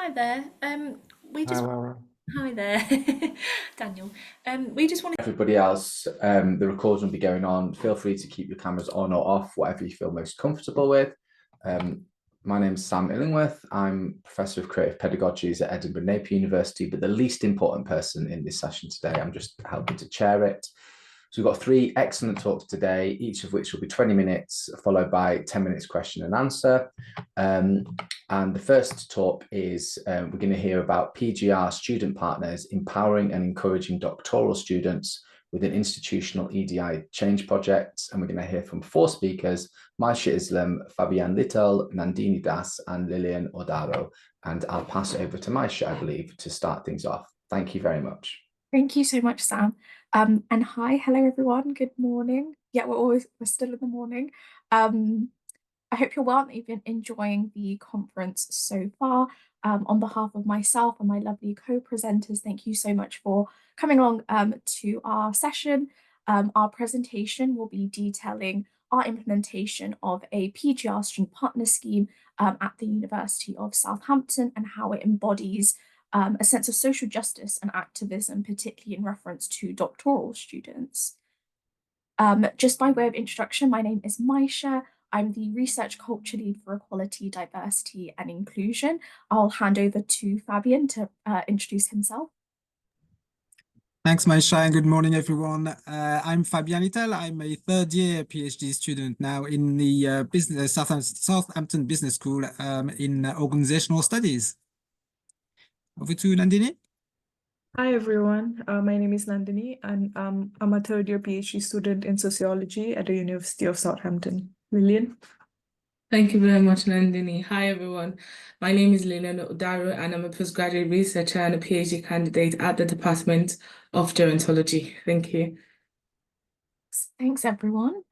Hi there. We Hi, just Laura. Hi there, Daniel. We just wanted. Everybody else, the recording will be going on. Feel free to keep your cameras on or off, whatever you feel most comfortable with. Um, my name is Sam Illingworth. I'm Professor of Creative Pedagogies at Edinburgh Napier University, but the least important person in this session today. I'm just helping to chair it. So we've got three excellent talks today, each of which will be 20 minutes, followed by 10 minutes question and answer. And the first talk is we're going to hear about PGR student partners empowering and encouraging doctoral students with an institutional EDI change project. And we're going to hear from four speakers, Maisha Islam, Fabian Little, Nandini Das, and Lilian Odaro. And I'll pass it over to Maisha, I believe, to start things off. Thank you very much. Thank you so much, Sam. And hi, hello everyone. Good morning. Yeah, we're still in the morning. Um, I hope you're well and that you've been enjoying the conference so far. On behalf of myself and my lovely co-presenters, thank you so much for coming along to our session. Our presentation will be detailing our implementation of a PGR student partner scheme at the University of Southampton and how it embodies a sense of social justice and activism, particularly in reference to doctoral students. Just by way of introduction, my name is Maisha. I'm the Research Culture Lead for Equality, Diversity and Inclusion. I'll hand over to Fabian to introduce himself. Thanks, Maisha, and good morning, everyone. I'm Fabian Little. I'm a third-year PhD student now in the Southampton Business School in Organizational Studies. Over to Nandini. Hi everyone, my name is Nandini and I'm a third year PhD student in sociology at the University of Southampton. Lillian? Thank you very much, Nandini. Hi, everyone. My name is Lilian Odaro, and I'm a postgraduate researcher and a PhD candidate at the Department of Gerontology. Thank you. Thanks, everyone.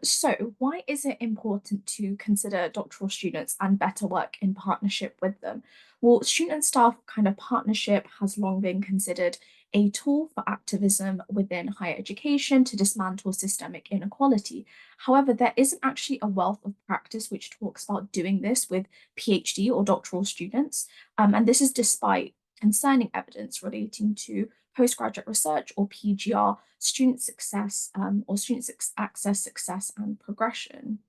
So why is it important to consider doctoral students and better work in partnership with them? Well, student and staff kind of partnership has long been considered a tool for activism within higher education to dismantle systemic inequality. However, there isn't actually a wealth of practice which talks about doing this with PhD or doctoral students. And this is despite concerning evidence relating to postgraduate research or PGR, student success or student access, success and progression.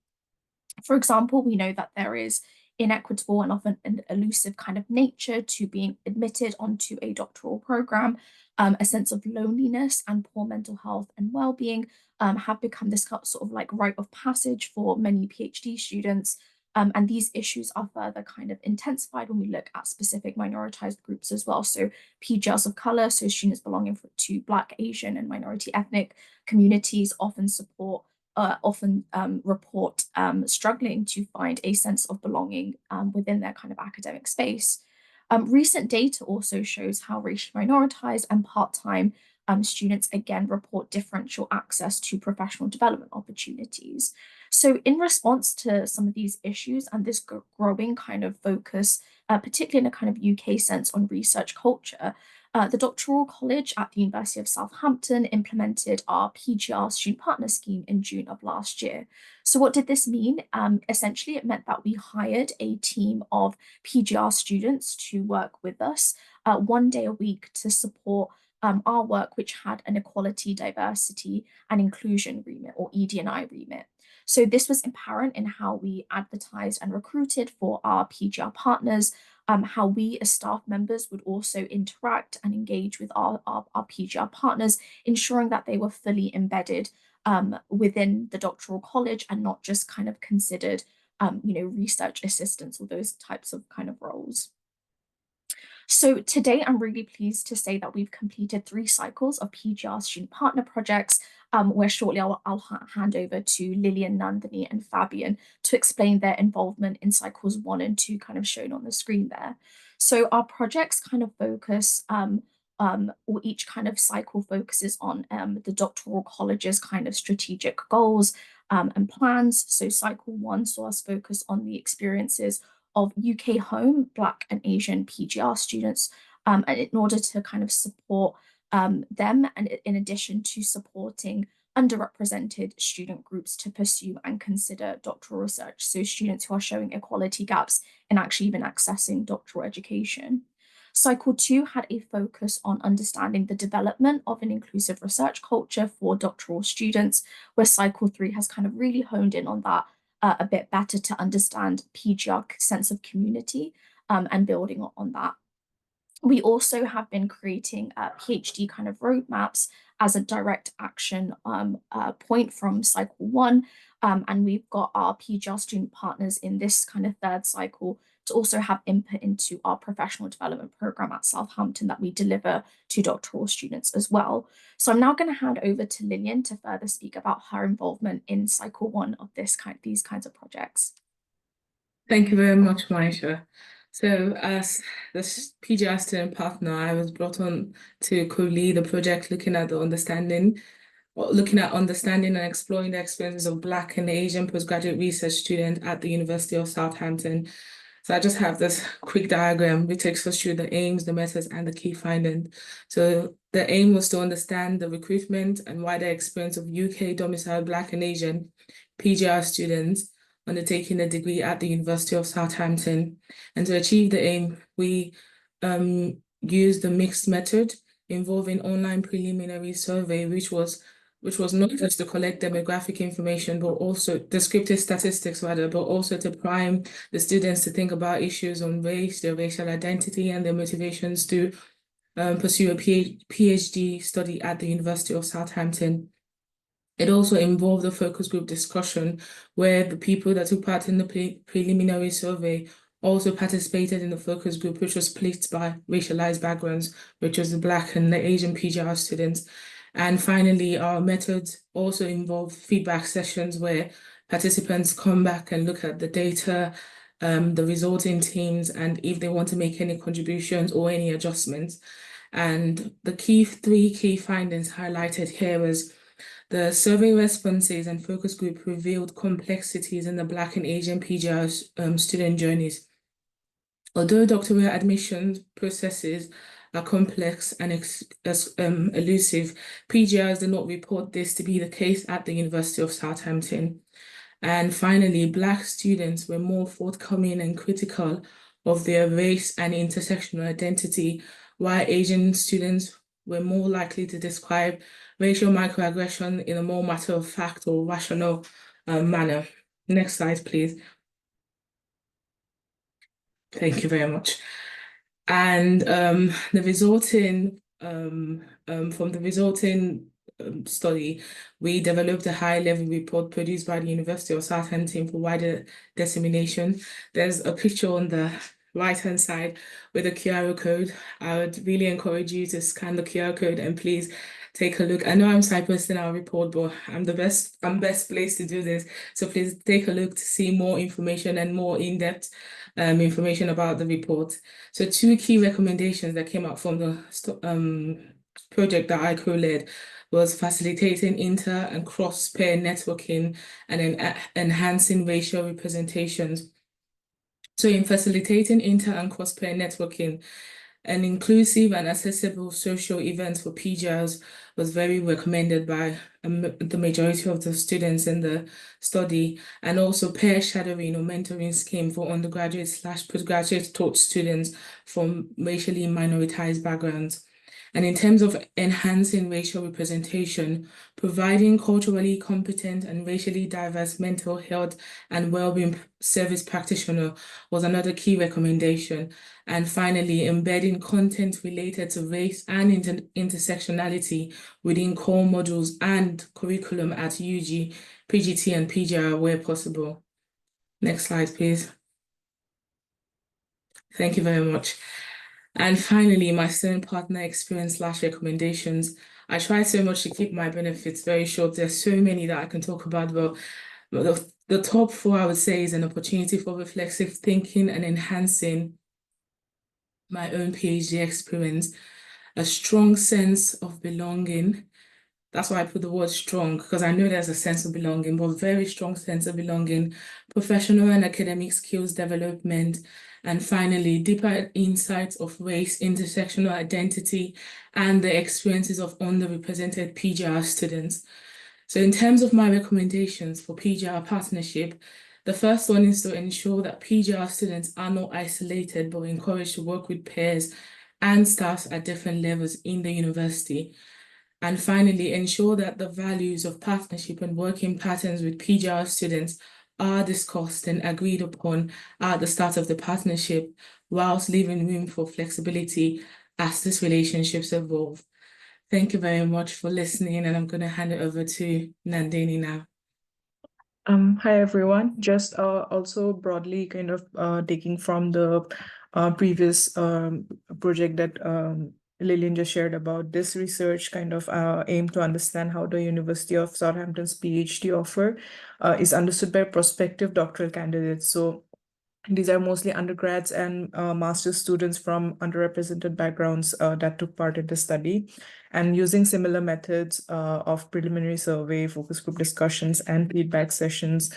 For example, we know that there is inequitable and often an elusive kind of nature to being admitted onto a doctoral program. A sense of loneliness and poor mental health and well-being have become this sort of like rite of passage for many PhD students. And these issues are further kind of intensified when we look at specific minoritized groups as well. So PGRs of color, so students belonging to Black, Asian, and minority ethnic communities often report struggling to find a sense of belonging within their kind of academic space. Recent data also shows how racially minoritized and part-time students again report differential access to professional development opportunities. So in response to some of these issues and this growing kind of focus, particularly in a kind of UK sense on research culture, the Doctoral College at the University of Southampton implemented our PGR student partner scheme in June of last year. So what did this mean? Essentially, it meant that we hired a team of PGR students to work with us 1 day a week to support our work, which had an equality, diversity, and inclusion remit or ED&I remit. So this was apparent in how we advertised and recruited for our PGR partners, how we as staff members would also interact and engage with our PGR partners, ensuring that they were fully embedded within the doctoral college and not just kind of considered, research assistants or those types of kind of roles. So today, I'm really pleased to say that we've completed 3 cycles of PGR student partner projects, where shortly I'll hand over to Lillian, Nandini, and Fabian to explain their involvement in cycles 1 and 2, kind of shown on the screen there. So our projects kind of focus, or each kind of cycle focuses on the doctoral college's kind of strategic goals and plans. So cycle 1 saw us focus on the experiences of UK home, Black and Asian PGR students, and in order to kind of support them, and in addition to supporting underrepresented student groups to pursue and consider doctoral research. So students who are showing equality gaps in actually even accessing doctoral education. Cycle 2 had a focus on understanding the development of an inclusive research culture for doctoral students, where Cycle 3 has kind of really honed in on that a bit better to understand PGR sense of community and building on that. We also have been creating PhD kind of roadmaps as a direct action point from cycle 1. And we've got our PGR student partners in this kind of third cycle to also have input into our professional development program at Southampton that we deliver to doctoral students as well. So I'm now going to hand over to Lillian to further speak about her involvement in cycle 1 of these kinds of projects. Thank you very much, Maisha. So as the PGR student partner, I was brought on to co-lead the project looking at understanding and exploring the experiences of Black and Asian postgraduate research students at the University of Southampton. So I just have this quick diagram which takes us through the aims, the methods, and the key findings. So the aim was to understand the recruitment and wider experience of UK domiciled Black and Asian PGR students undertaking a degree at the University of Southampton. And to achieve the aim, we used the mixed method involving online preliminary survey, which was not just to collect demographic information, but also descriptive statistics rather, but also to prime the students to think about issues on race, their racial identity, and their motivations to pursue a PhD study at the University of Southampton. It also involved a focus group discussion where the people that took part in the preliminary survey also participated in the focus group, which was split by racialized backgrounds, which was the Black and the Asian PGR students. And finally, our methods also involve feedback sessions where participants come back and look at the data, the resulting teams, and if they want to make any contributions or any adjustments. And the three key findings highlighted here was the survey responses and focus group revealed complexities in the Black and Asian PGR student journeys. Although doctoral admission processes are complex and elusive, PGRs do not report this to be the case at the University of Southampton. And finally, Black students were more forthcoming and critical of their race and intersectional identity, while Asian students were more likely to describe racial microaggression in a more matter-of-fact or rational manner. Next slide, please. Thank you very much. And the resulting study, we developed a high-level report produced by the University of Southampton for wider dissemination. There's a picture on the right-hand side with a QR code. I would really encourage you to scan the QR code and please take a look. I know I'm signposting our report, but I'm best placed to do this. So please take a look to see more information and more in-depth information about the report. So 2 key recommendations that came out from the project that I co-led was facilitating inter and cross-pair networking and enhancing racial representations. So in facilitating inter and cross-pair networking, an inclusive and accessible social events for PGRs was very recommended by the majority of the students in the study, and also pair shadowing or mentoring scheme for undergraduate/postgraduate taught students from racially minoritized backgrounds. And in terms of enhancing racial representation, providing culturally competent and racially diverse mental health and well-being service practitioner was another key recommendation. And finally, embedding content related to race and intersectionality within core modules and curriculum at UG, PGT, and PGR where possible. Next slide, please. Thank you very much. And finally, my student partner experience/recommendations. I try so much to keep my benefits very short. There's so many that I can talk about, but the top 4 I would say is an opportunity for reflexive thinking and enhancing my own PhD experience, a strong sense of belonging. That's why I put the word strong, because I know there's a sense of belonging, but very strong sense of belonging, professional and academic skills development, and finally, deeper insights of race, intersectional identity, and the experiences of underrepresented PGR students. So in terms of my recommendations for PGR partnership, the first one is to ensure that PGR students are not isolated, but encouraged to work with peers and staff at different levels in the university. And finally, ensure that the values of partnership and working patterns with PGR students are discussed and agreed upon at the start of the partnership, whilst leaving room for flexibility as these relationships evolve. Thank you very much for listening, and I'm going to hand it over to Nandini now. Hi everyone. Just also broadly kind of taking from the previous project that Lillian just shared about, this research kind of aim to understand how the University of Southampton's PhD offer is understood by prospective doctoral candidates. So these are mostly undergrads and master's students from underrepresented backgrounds that took part in the study. And using similar methods of preliminary survey, focus group discussions, and feedback sessions,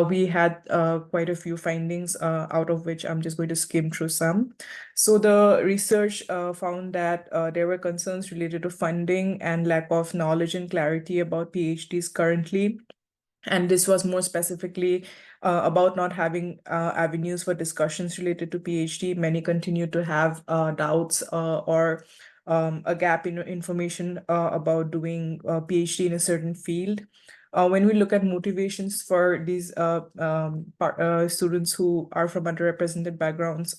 we had quite a few findings, out of which I'm just going to skim through some. So the research found that there were concerns related to funding and lack of knowledge and clarity about PhDs currently. And this was more specifically about not having avenues for discussions related to PhD. Many continue to have doubts or a gap in information about doing PhD in a certain field. When we look at motivations for these students who are from underrepresented backgrounds,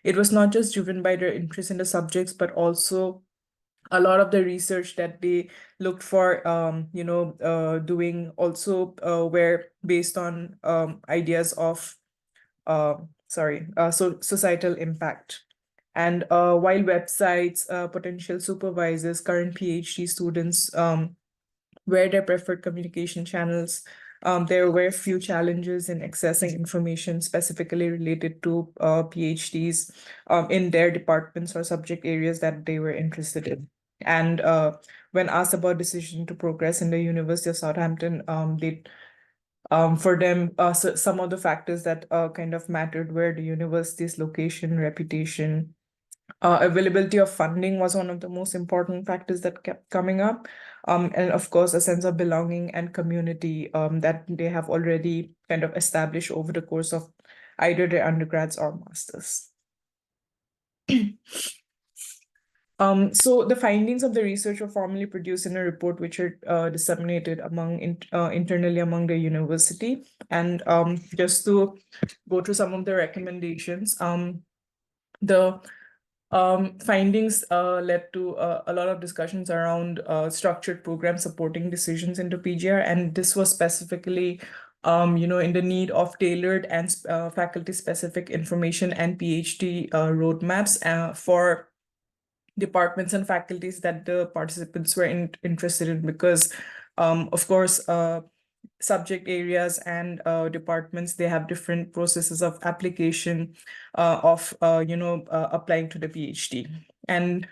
it was not just driven by their interest in the subjects, but also a lot of the research that they looked for, doing also were based on ideas of, societal impact. And while websites, potential supervisors, current PhD students were their preferred communication channels, there were few challenges in accessing information specifically related to PhDs in their departments or subject areas that they were interested in. And when asked about decision to progress in the University of Southampton, for them, some of the factors that kind of mattered were the university's location, reputation, availability of funding was one of the most important factors that kept coming up. And of course, a sense of belonging and community that they have already kind of established over the course of either their undergrads or masters. So the findings of the research were formally produced in a report which are disseminated internally among the university. And just to go through some of the recommendations, the findings led to a lot of discussions around structured programs supporting decisions into PGR, and this was specifically in the need of tailored and faculty-specific information and PhD roadmaps for departments and faculties that the participants were interested in, because of course subject areas and departments, they have different processes of application of applying to the PhD. And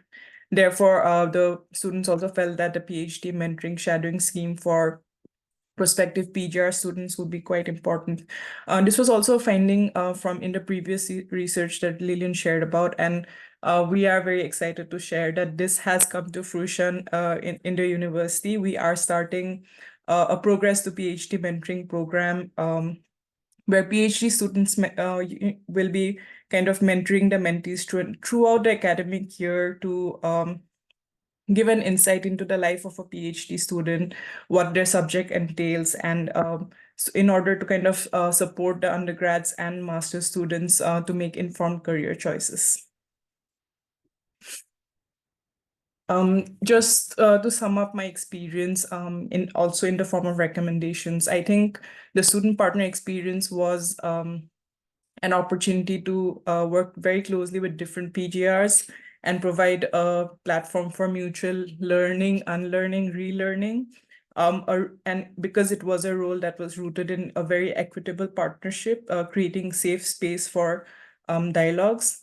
therefore the students also felt that the PhD mentoring shadowing scheme for prospective PGR students would be quite important. This was also a finding from in the previous research that Lillian shared about, and we are very excited to share that this has come to fruition in the university. We are starting a Progress to PhD mentoring program where PhD students will be kind of mentoring the mentees throughout the academic year to give an insight into the life of a PhD student, what their subject entails, and so in order to kind of support the undergrads and master students to make informed career choices. Just to sum up my experience, in the form of recommendations, I think the student partner experience was an opportunity to work very closely with different PGRs and provide a platform for mutual learning, unlearning, relearning. And because it was a role that was rooted in a very equitable partnership, creating safe space for dialogues,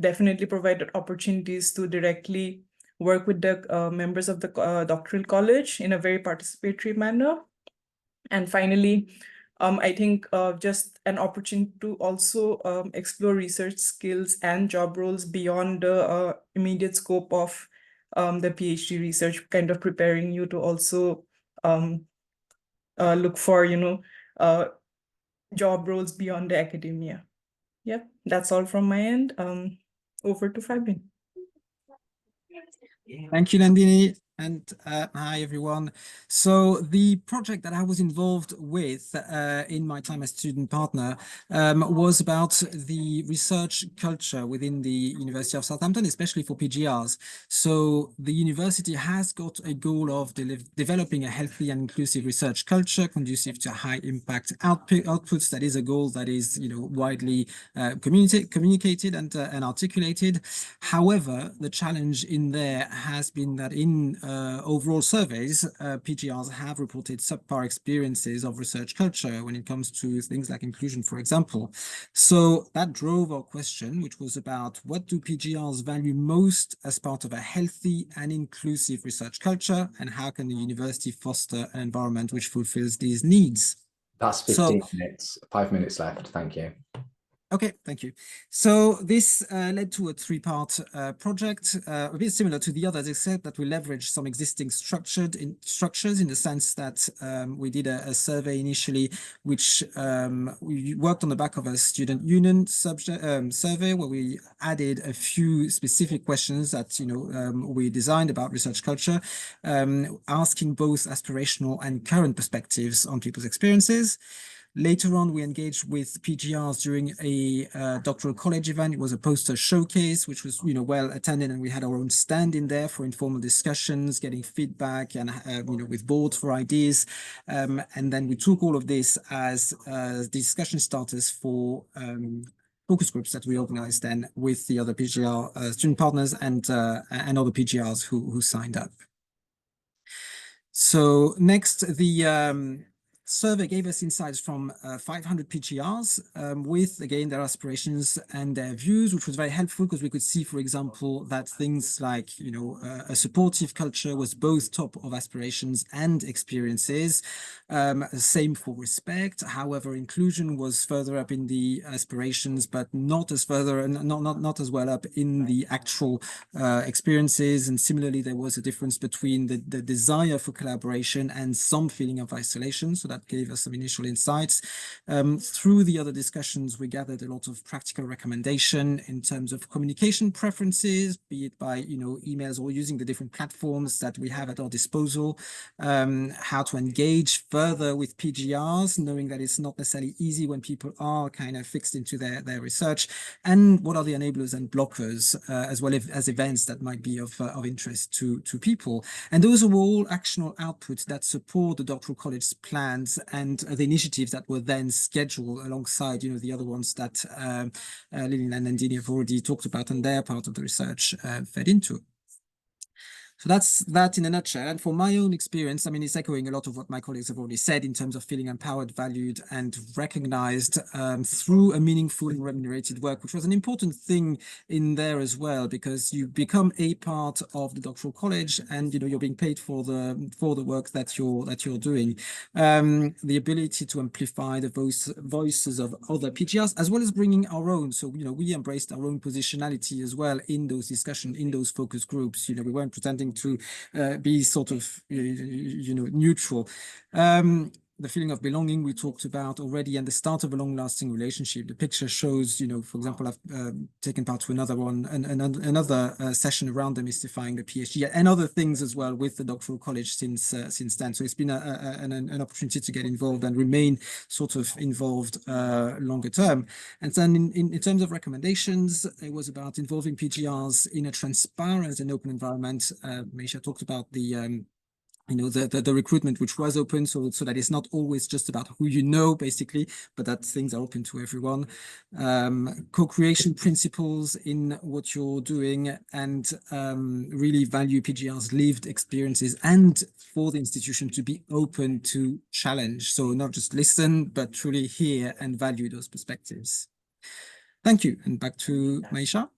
definitely provided opportunities to directly work with the members of the doctoral college in a very participatory manner. And finally, I think just an opportunity to also explore research skills and job roles beyond the immediate scope of the PhD research, kind of preparing you to also look for, job roles beyond the academia. Yep, that's all from my end. Over to Fabian. Thank you, Nandini. And hi, everyone. So the project that I was involved with in my time as student partner was about the research culture within the University of Southampton, especially for PGRs. So the university has got a goal of developing a healthy and inclusive research culture conducive to high impact outputs. That is a goal that is, widely communicated and articulated. However, the challenge in there has been that in overall surveys, PGRs have reported subpar experiences of research culture when it comes to things like inclusion, for example. So that drove our question, which was about what do PGRs value most as part of a healthy and inclusive research culture, and how can the university foster an environment which fulfills these needs? That's 15 minutes, 5 minutes left. Thank you. Okay, thank you. So this led to a three-part project, a bit similar to the others, except that we leveraged some existing structures in the sense that we did a survey initially, which we worked on the back of a student union survey, where we added a few specific questions that we designed about research culture, asking both aspirational and current perspectives on people's experiences. Later on, we engaged with PGRs during a doctoral college event. It was a poster showcase, which was well attended, and we had our own stand in there for informal discussions, getting feedback, and with boards for ideas. And then we took all of this as discussion starters for focus groups that we organized then with the other PGR student partners and other PGRs who signed up. So next, the survey gave us insights from 500 PGRs with, again, their aspirations and their views, which was very helpful because we could see, for example, that things like, a supportive culture was both top of aspirations and experiences. Same for respect. However, inclusion was further up in the aspirations, but not as well up in the actual experiences. And similarly, there was a difference between the desire for collaboration and some feeling of isolation. So that gave us some initial insights. Through the other discussions, we gathered a lot of practical recommendation in terms of communication preferences, be it by emails or using the different platforms that we have at our disposal, how to engage further with PGRs, knowing that it's not necessarily easy when people are kind of fixed into their research, and what are the enablers and blockers, as well as events that might be of interest to people. And those are all actionable outputs that support the doctoral college plans and the initiatives that were then scheduled alongside, the other ones that Lillian and Nandini have already talked about, and their part of the research fed into. So that's that in a nutshell. And for my own experience, I mean, it's echoing a lot of what my colleagues have already said in terms of feeling empowered, valued, and recognized through a meaningful and remunerated work, which was an important thing in there as well, because you become a part of the doctoral college, and you're being paid for the work that you're doing. The ability to amplify the voices of other PGRs, as well as bringing our own. So we embraced our own positionality as well in those discussions, in those focus groups. We weren't pretending to be sort of neutral. The feeling of belonging we talked about already, and the start of a long-lasting relationship. The picture shows, for example, I've taken part to another one, another session around demystifying the PhD, and other things as well with the doctoral college since then. So it's been an opportunity to get involved and remain sort of involved longer term. And then in terms of recommendations, it was about involving PGRs in a transparent and open environment. Meisha talked about the recruitment, which was open, so that it's not always just about who basically, but that things are open to everyone. Co-creation principles in what you're doing, and really value PGR's lived experiences, and for the institution to be open to challenge. So not just listen, but truly hear and value those perspectives. Thank you, and back to Meisha.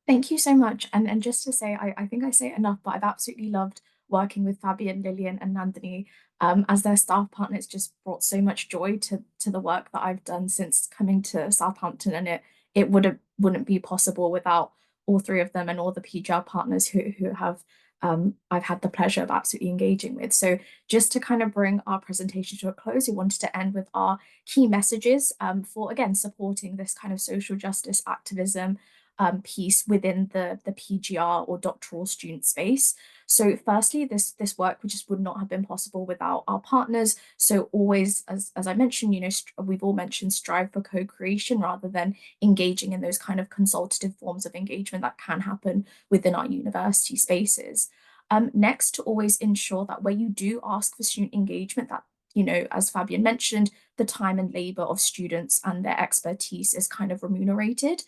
Thank you so much. And just to say, I think I say it enough, but I've absolutely loved working with Fabian, Lillian, and Nandini as their staff partners. Just brought so much joy to the work that I've done since coming to Southampton, and it wouldn't be possible without all three of them and all the PGR partners who have I've had the pleasure of absolutely engaging with. So just to kind of bring our presentation to a close, we wanted to end with our key messages for, again, supporting this kind of social justice activism piece within the PGR or doctoral student space. So firstly, this work just would not have been possible without our partners. So always, as I mentioned, you know, we've all mentioned strive for co-creation rather than engaging in those kind of consultative forms of engagement that can happen within our university spaces. Next, to always ensure that where you do ask for student engagement, that, you know, as Fabian mentioned, the time and labor of students and their expertise is kind of remunerated.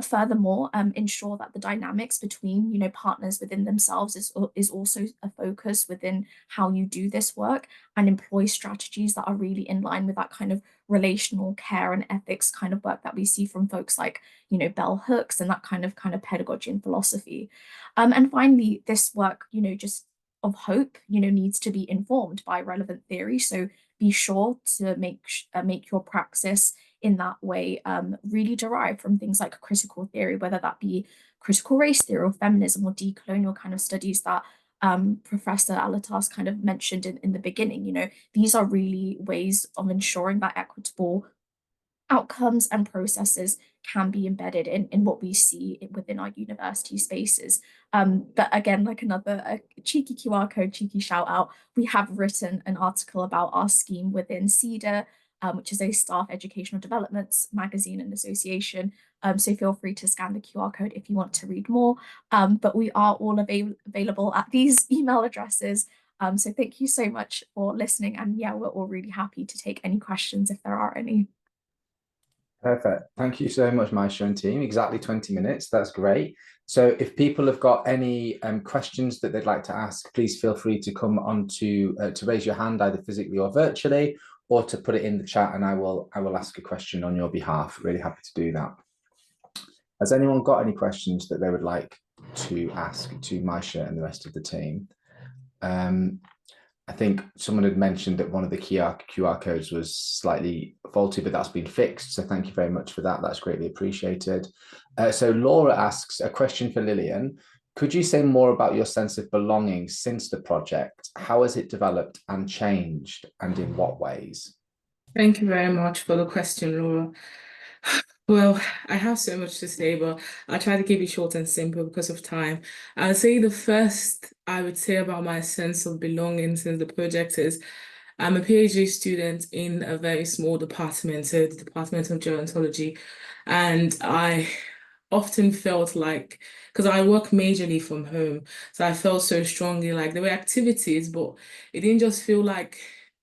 Furthermore, ensure that the dynamics between, you know, partners within themselves is also a focus within how you do this work, and employ strategies that are really in line with that kind of relational care and ethics kind of work that we see from folks like, you know, bell hooks and that kind of pedagogy and philosophy. And finally, this work, you know, just of hope, you know, needs to be informed by relevant theory. So be sure to make your praxis in that way really derive from things like critical theory, whether that be critical race theory or feminism or decolonial kind of studies that Professor Alatas kind of mentioned in the beginning. You know, these are really ways of ensuring that equitable outcomes and processes can be embedded in what we see within our university spaces. But again, like a cheeky QR code, cheeky shout out, we have written an article about our scheme within CEDA, which is a staff educational developments magazine and association. So feel free to scan the QR code if you want to read more. But we are all available at these email addresses. So thank you so much for listening. And yeah, we're all really happy to take any questions if there are any. Perfect. Thank you so much, Maisha and team. Exactly 20 minutes. That's great. So if people have got any questions that they'd like to ask, please feel free to come on to raise your hand either physically or virtually, or to put it in the chat, and I will ask a question on your behalf. Really happy to do that. Has anyone got any questions that they would like to ask to Maisha and the rest of the team? I think someone had mentioned that one of the QR codes was slightly faulty, but that's been fixed. So thank you very much for that. That's greatly appreciated. So Laura asks a question for Lillian. Could you say more about your sense of belonging since the project? How has it developed and changed, and in what ways? Thank you very much for the question, Laura. Well, I have so much to say, but I'll try to keep it short and simple because of time. I'll say the first I would say about my sense of belonging since the project is I'm a PhD student in a very small department, so the Department of Gerontology, and I often felt like, because I work majorly from home, so I felt so strongly like there were activities, but it didn't just feel like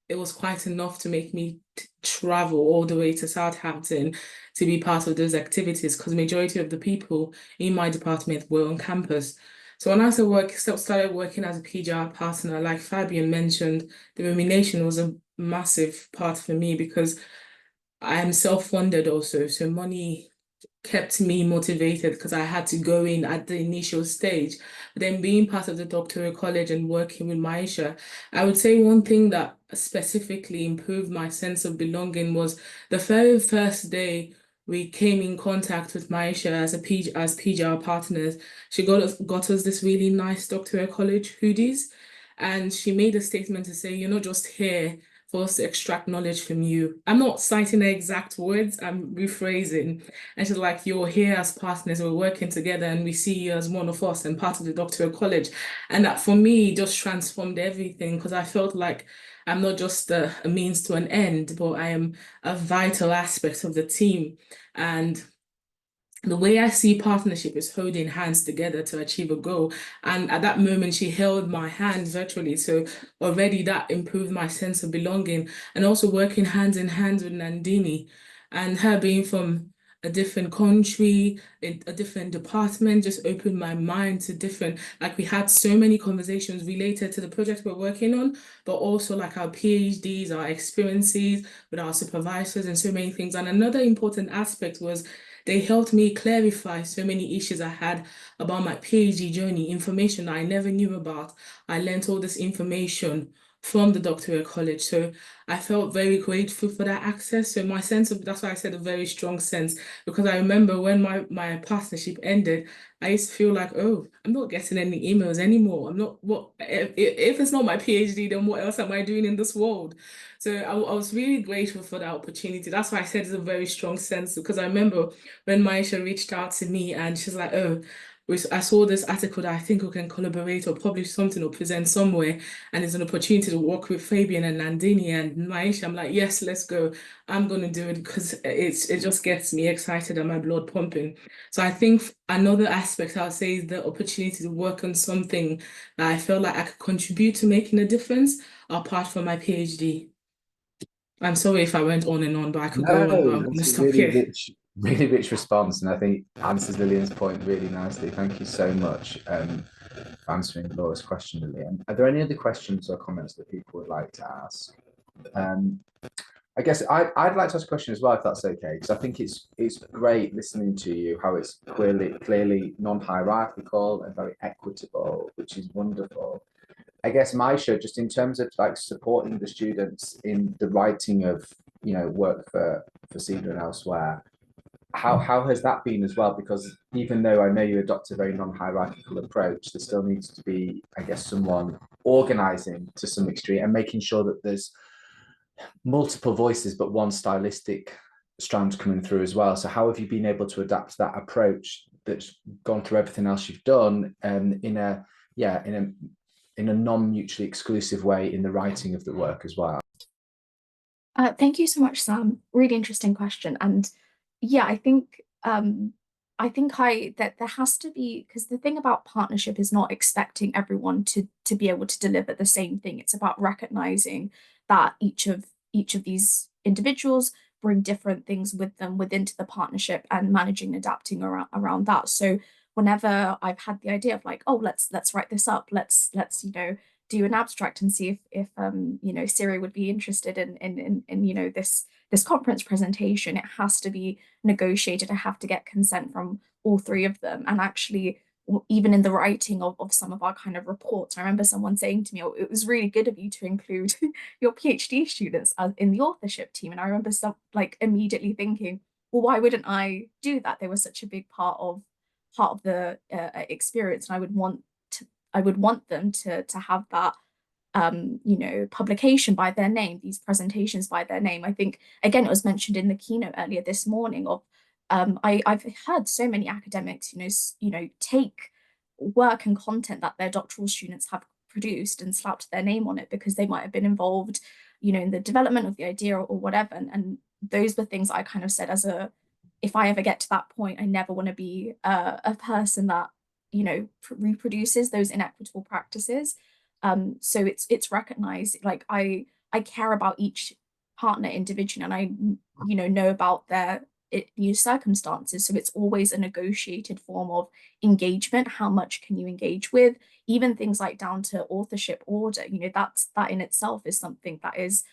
it was quite enough to make me travel all the way to Southampton to be part of those activities, because the majority of the people in my department were on campus. So when I started working as a PGR partner, like Fabian mentioned, the remuneration was a massive part for me because I am self-funded also. So money kept me motivated because I had to go in at the initial stage. But then being part of the doctoral college and working with Maisha, I would say one thing that specifically improved my sense of belonging was the very first day we came in contact with Maisha as PGR partners. She got us this really nice doctoral college hoodies, and she made a statement to say, "You're not just here for us to extract knowledge from you." I'm not citing the exact words, I'm rephrasing. And she's like, "You're here as partners, we're working together, and we see you as one of us and part of the doctoral college." And that for me just transformed everything, because I felt like I'm not just a means to an end, but I am a vital aspect of the team. And the way I see partnership is holding hands together to achieve a goal. And at that moment, she held my hand virtually. So already that improved my sense of belonging. And also working hand in hand with Nandini, and her being from a different country, in a different department, just opened my mind to different, like we had so many conversations related to the project we're working on, but also like our PhDs, our experiences with our supervisors and so many things. And another important aspect was they helped me clarify so many issues I had about my PhD journey, information I never knew about. I learned all this information from the doctoral college. So I felt very grateful for that access. So my sense of, that's why I said a very strong sense, because I remember when my partnership ended, I used to feel like, oh, I'm not getting any emails anymore. I'm not, what, if it's not my PhD, then what else am I doing in this world? So I was really grateful for that opportunity. That's why I said it's a very strong sense, because I remember when Maisha reached out to me and she's like, oh, I saw this article that I think we can collaborate or publish something or present somewhere, and it's an opportunity to work with Fabian and Nandini and Maisha. I'm like, yes, let's go. I'm gonna do it because it just gets me excited and my blood pumping. So I think another aspect I'll say is the opportunity to work on something that I felt like I could contribute to making a difference apart from my PhD. I'm sorry if I went on and on, but I could go on, but I'm No, gonna that's a stop here. really rich response, and I think answers Lillian's point really nicely. Thank you so much for answering Laura's question, Lillian. Are there any other questions or comments that people would like to ask? I guess I'd like to ask a question as well, if that's okay, because I think it's great listening to you, how it's clearly non-hierarchical and very equitable, which is wonderful. I guess Maisha, just in terms of like supporting the students in the writing of, you know, work for CEDA and elsewhere, how has that been as well? Because even though I know you adopt a very non-hierarchical approach, there still needs to be, I guess, someone organizing to some extreme and making sure that there's multiple voices, but one stylistic strand coming through as well. So how have you been able to adapt that approach that's gone through everything else you've done, in a non-mutually exclusive way in the writing of the work as well? Thank you so much, Sam. Really interesting question. And yeah, I think that there has to be, because the thing about partnership is not expecting everyone to be able to deliver the same thing. It's about recognizing that each of these individuals bring different things with them within the partnership and managing and adapting around that. So whenever I've had the idea of like, oh, let's write this up, let's do an abstract and see if SRHE would be interested in this conference presentation. It has to be negotiated. I have to get consent from all three of them. And actually, even in the writing of some of our kind of reports, I remember someone saying to me, oh, it was really good of you to include your PhD students in the authorship team. And I remember immediately thinking, well, why wouldn't I do that? They were such a big part of the experience, and I would want them to have that publication by their name, these presentations by their name. I think again it was mentioned in the keynote earlier this morning of I've heard so many academics take work and content that their doctoral students have produced and slapped their name on it because they might have been involved in the development of the idea or whatever, and those were things I kind of said as a, if I ever get to that point, I never want to be a person that reproduces those inequitable practices. So it's recognized, like I care about each partner individually, and I know about their circumstances. So it's always a negotiated form of engagement. How much can you engage with? Even things like down to authorship order, that in itself is something that is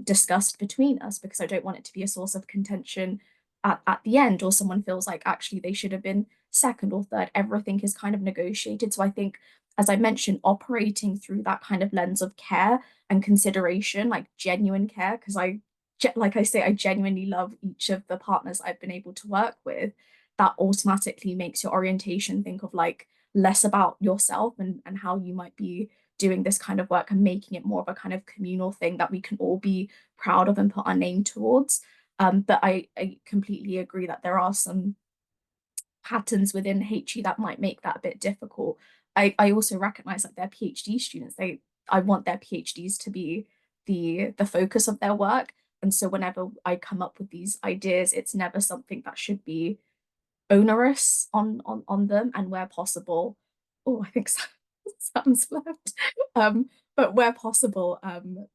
discussed between us, because I don't want it to be a source of contention at the end, or someone feels like actually they should have been second or third. Everything is kind of negotiated. So I think, as I mentioned, operating through that kind of lens of care and consideration, like genuine care, because like I say, I genuinely love each of the partners I've been able to work with. That automatically makes your orientation think of like less about yourself and how you might be doing this kind of work, and making it more of a kind of communal thing that we can all be proud of and put our name towards. But I completely agree that there are some patterns within HE that might make that a bit difficult. I also recognize that their PhD students, I want their PhDs to be the focus of their work. And so whenever I come up with these ideas, it's never something that should be onerous on them. And where possible, oh, I think Sam's left. But where possible,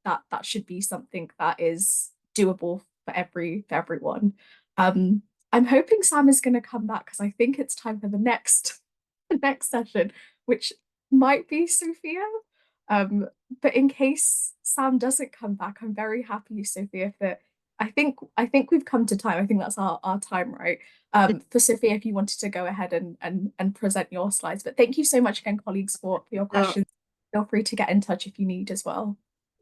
that should be something that is doable for everyone. I'm hoping Sam is going to come back, because I think it's time for the next session, which might be Sophia. But in case Sam doesn't come back, I'm very happy, Sophia, for I think we've come to time. I think that's our time, right? For Sophia, if you wanted to go ahead and present your slides. But thank you so much again, colleagues, for your questions. Feel free to get in touch if you need as well.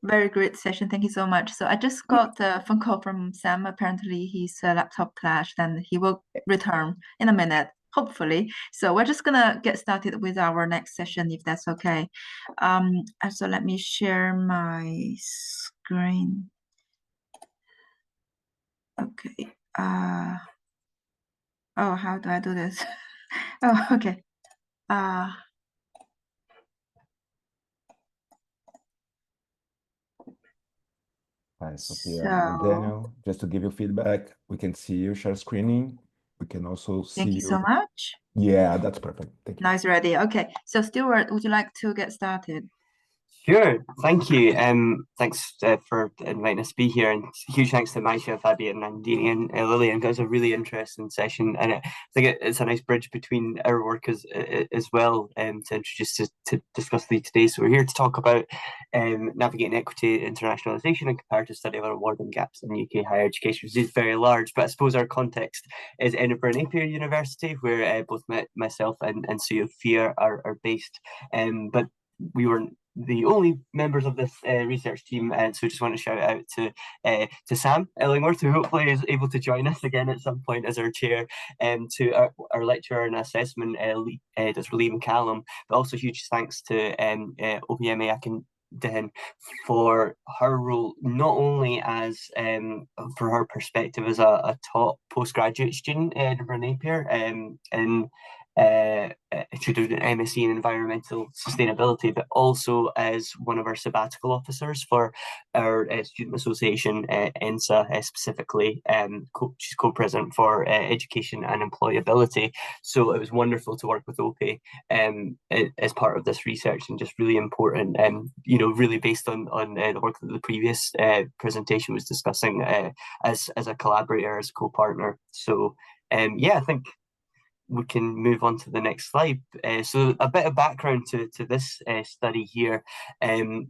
Very great session. Thank you so much. So I just got a phone call from Sam. Apparently his laptop crashed and he will return in a minute, hopefully. So we're just gonna get started with our next session, if that's okay. So let me share my screen. Okay. Oh, how do I do this? Oh, okay. Hi, Sophia and Daniel. Just to give you feedback, we can see you share screening. We can also see Thank you so much. Yeah, that's perfect. Thank you. Now it's ready. Okay. So Stuart, would you like to get started? Sure, thank you. Thanks for inviting us to be here, and huge thanks to Maisha, Fabian, and Dini and Lillian. It was a really interesting session, and I think it's a nice bridge between our work as well, to introduce to discuss today. So we're here to talk about navigating equity, internationalisation, and comparative study of awarding gaps in UK higher education, which is very large. But I suppose our context is Edinburgh Napier University, where both myself and Sophia are based. But we weren't the only members of this research team, and so just want to shout out to Sam Illingworth, who hopefully is able to join us again at some point as our chair, to our lecturer and assessment, Dr. Lee McCallum, but also huge thanks to OPMA Akindahan for her role, not only as for her perspective as a top postgraduate student at Edinburgh Napier, in she did an MSc in environmental sustainability, but also as one of our sabbatical officers for our student association, ENSA specifically. She's co-president for education and employability. So it was wonderful to work with OPE as part of this research, and just really important, really based on the work that the previous presentation was discussing, as a collaborator, as a co-partner. So yeah, I think we can move on to the next slide. So a bit of background to this study here.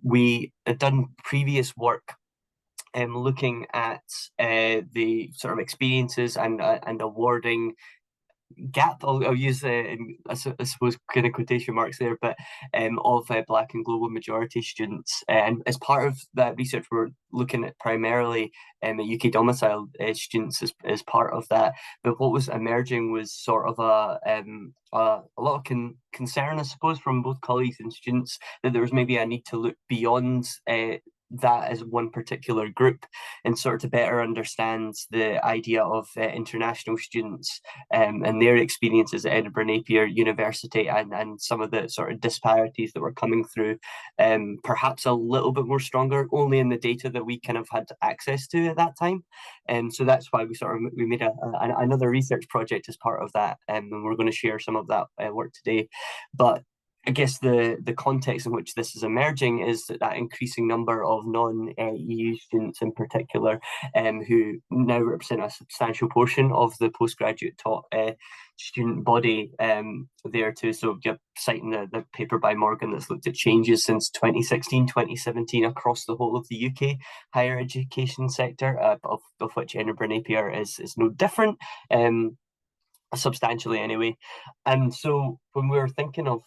We had done previous work looking at the sort of experiences and awarding gap, I'll use I suppose kind of quotation marks there, but of Black and global majority students. And as part of that research, we're looking at primarily UK domiciled students as part of that. But what was emerging was sort of a lot of concern, I suppose, from both colleagues and students, that there was maybe a need to look beyond that as one particular group, and sort of to better understand the idea of international students and their experiences at Edinburgh Napier University, and some of the sort of disparities that were coming through, perhaps a little bit more stronger only in the data that we kind of had access to at that time. And so that's why we made another research project as part of that, and we're going to share some of that work today. But I guess the context in which this is emerging is that increasing number of non-EU students in particular, who now represent a substantial portion of the postgraduate taught student body there too. So citing the paper by Morgan that's looked at changes since 2016-2017 across the whole of the UK higher education sector, of which Edinburgh Napier is no different. Substantially anyway. And so when we were thinking of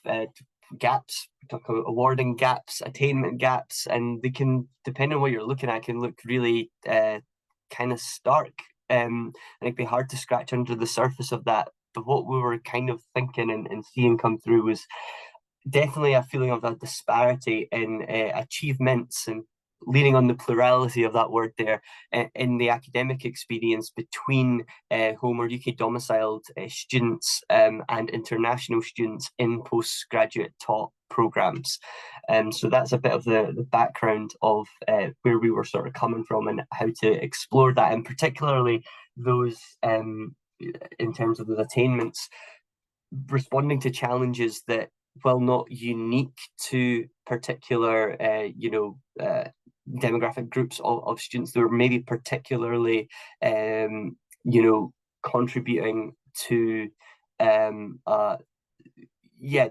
gaps, we talk about awarding gaps, attainment gaps, and they can, depending on what you're looking at, can look really kind of stark, and it'd be hard to scratch under the surface of that. But what we were kind of thinking and seeing come through was definitely a feeling of a disparity in achievements, and leaning on the plurality of that word there, in the academic experience between home or UK domiciled students and international students in postgraduate taught programs. So that's a bit of the background of where we were sort of coming from and how to explore that, and particularly those in terms of those attainments, responding to challenges that, while not unique to particular demographic groups of students, that were maybe particularly contributing to there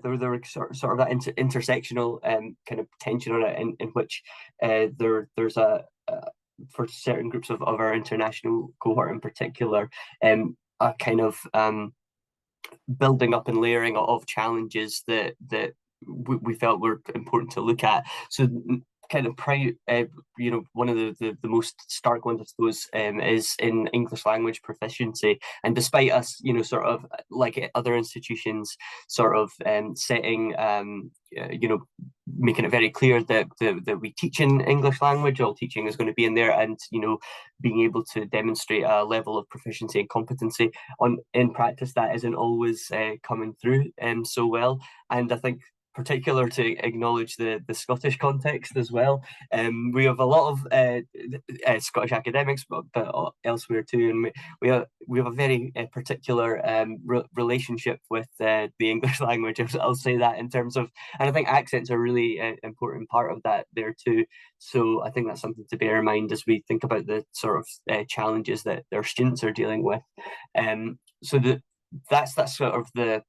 were sort of that intersectional kind of tension on it, in which there's a for certain groups of our international cohort in particular, a kind of building up and layering of challenges that we felt were important to look at. So kind of one of the most stark ones, I suppose, is in English language proficiency. And despite us, sort of like other institutions, sort of setting, making it very clear that we teach in English language, all teaching is going to be in there, and being able to demonstrate a level of proficiency and competency in practice that isn't always coming through so well. And I think particular to acknowledge the Scottish context as well. We have a lot of Scottish academics, but elsewhere too, and we have a very particular relationship with the English language. I'll say that in terms of, and I think accents are a really important part of that there too. So I think that's something to bear in mind as we think about the sort of challenges that our students are dealing with. So that's sort of the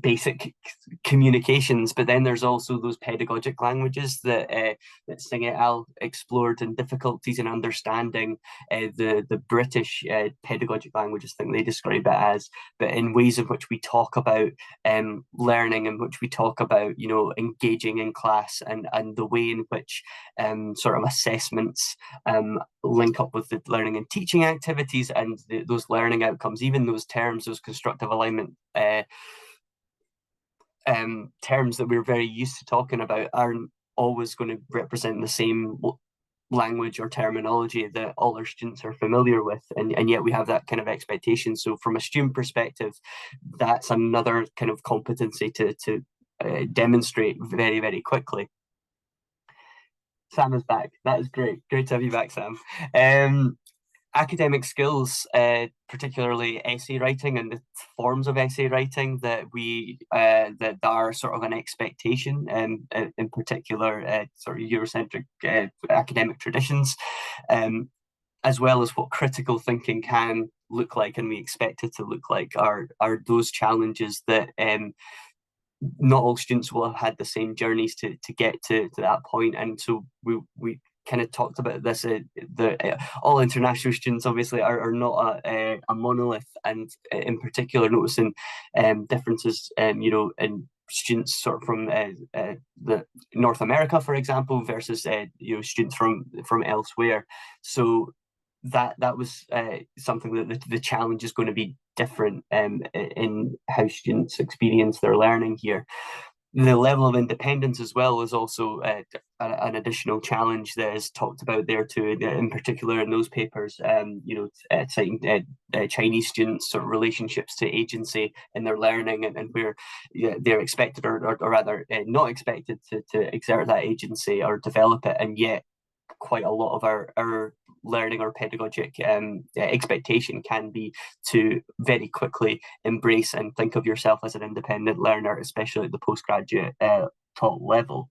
basic communications, but then there's also those pedagogic languages that Singh et al. Explored, and difficulties in understanding the British pedagogic languages, I think they describe it as, but in ways in which we talk about learning, in which we talk about engaging in class, and the way in which sort of assessments link up with the learning and teaching activities and those learning outcomes. Even those terms, those constructive alignment terms that we're very used to talking about, aren't always going to represent the same language or terminology that all our students are familiar with, and yet we have that kind of expectation. So from a student perspective, that's another kind of competency to demonstrate very, very quickly. Sam is back. That is great. Great to have you back, Sam. Academic skills, particularly essay writing and the forms of essay writing that that are sort of an expectation, in particular sort of Eurocentric academic traditions, as well as what critical thinking can look like and we expect it to look like, are those challenges that not all students will have had the same journeys to get to that point. And so we kind of talked about this. All international students obviously are not a monolith, and in particular noticing differences, in students sort of from the North America, for example, versus students from elsewhere. So that was something that the challenge is going to be different in how students experience their learning here. The level of independence as well is also an additional challenge that is talked about there too, in particular in those papers, citing Chinese students' sort of relationships to agency in their learning, and where they're expected or rather not expected to exert that agency or develop it, and yet quite a lot of our learning or pedagogic expectation can be to very quickly embrace and think of yourself as an independent learner, especially at the postgraduate top level.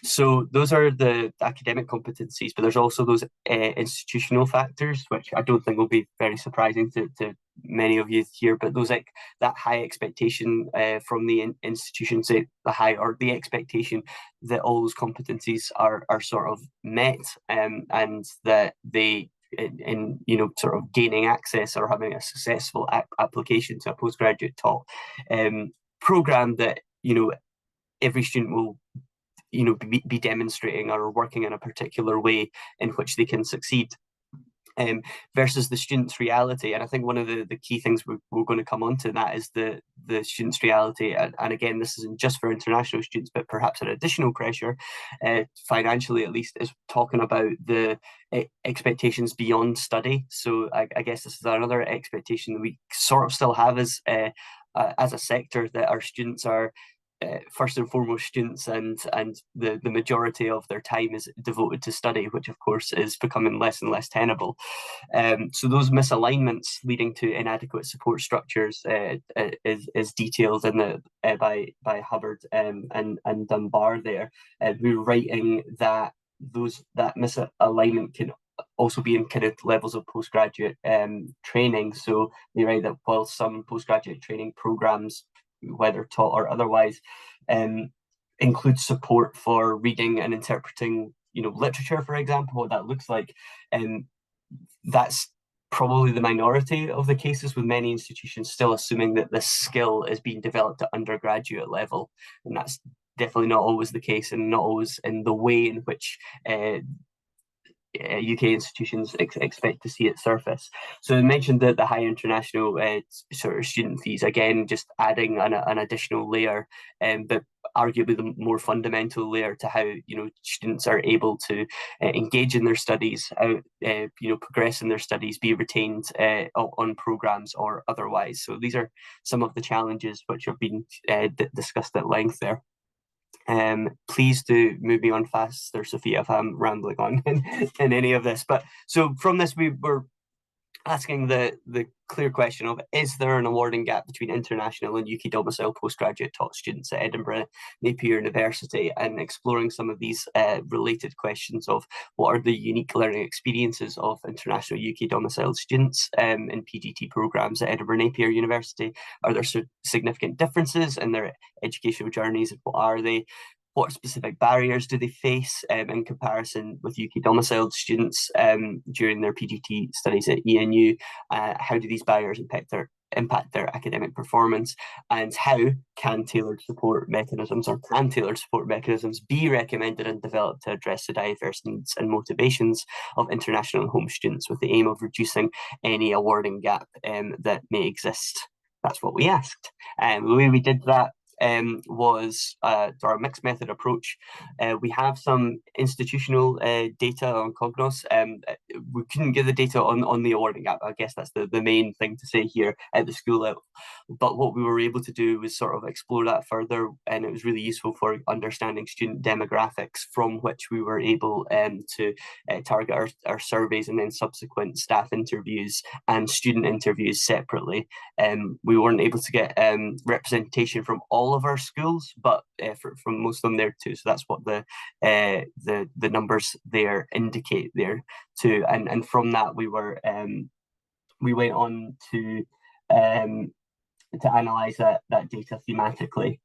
So those are the academic competencies, but there's also those institutional factors, which I don't think will be very surprising to many of you here, but those that high expectation from the institution, say the expectation that all those competencies are sort of met, and that they in sort of gaining access or having a successful application to a postgraduate top program, that every student will be demonstrating or working in a particular way in which they can succeed, versus the student's reality. And I think one of the key things we're going to come on to that is the student's reality. And again, this isn't just for international students, but perhaps an additional pressure, financially at least, is talking about the expectations beyond study. So I guess this is another expectation that we sort of still have as a sector, that our students are first and foremost students, and the majority of their time is devoted to study, which of course is becoming less and less tenable. So those misalignments leading to inadequate support structures is detailed in by Hubbard and Dunbar there. We're writing that that misalignment can also be in kind of levels of postgraduate training. So they write that while some postgraduate training programs, whether taught or otherwise, include support for reading and interpreting, literature, for example, what that looks like, that's probably the minority of the cases, with many institutions still assuming that this skill is being developed at undergraduate level, and that's definitely not always the case, and not always in the way in which UK institutions expect to see it surface. So I mentioned that the high international sort of student fees, again, just adding an additional layer, but arguably the more fundamental layer to how students are able to engage in their studies, progress in their studies, be retained on programs or otherwise. So these are some of the challenges which have been discussed at length there. Please do move me on faster, Sophia, if I'm rambling on in any of this. But so from this, we were asking the clear question of, is there an awarding gap between international and UK domicile postgraduate taught students at Edinburgh Napier University, and exploring some of these related questions of what are the unique learning experiences of international UK domiciled students in PGT programs at Edinburgh Napier University? Are there significant differences in their educational journeys? What are they? What specific barriers do they face in comparison with UK domiciled students during their PGT studies at ENU? How do these barriers impact their academic performance? And how can tailored support mechanisms be recommended and developed to address the diverse needs and motivations of international and home students, with the aim of reducing any awarding gap that may exist? That's what we asked. The way we did that was our mixed method approach. We have some institutional data on Cognos. We couldn't get the data on the awarding gap. I guess that's the main thing to say here at the school level. But what we were able to do was sort of explore that further, and it was really useful for understanding student demographics, from which we were able to target our surveys and then subsequent staff interviews and student interviews separately. We weren't able to get representation from all of our schools, but from most of them there too. So that's what the numbers there indicate there too. And from that we went on to analyze that data thematically.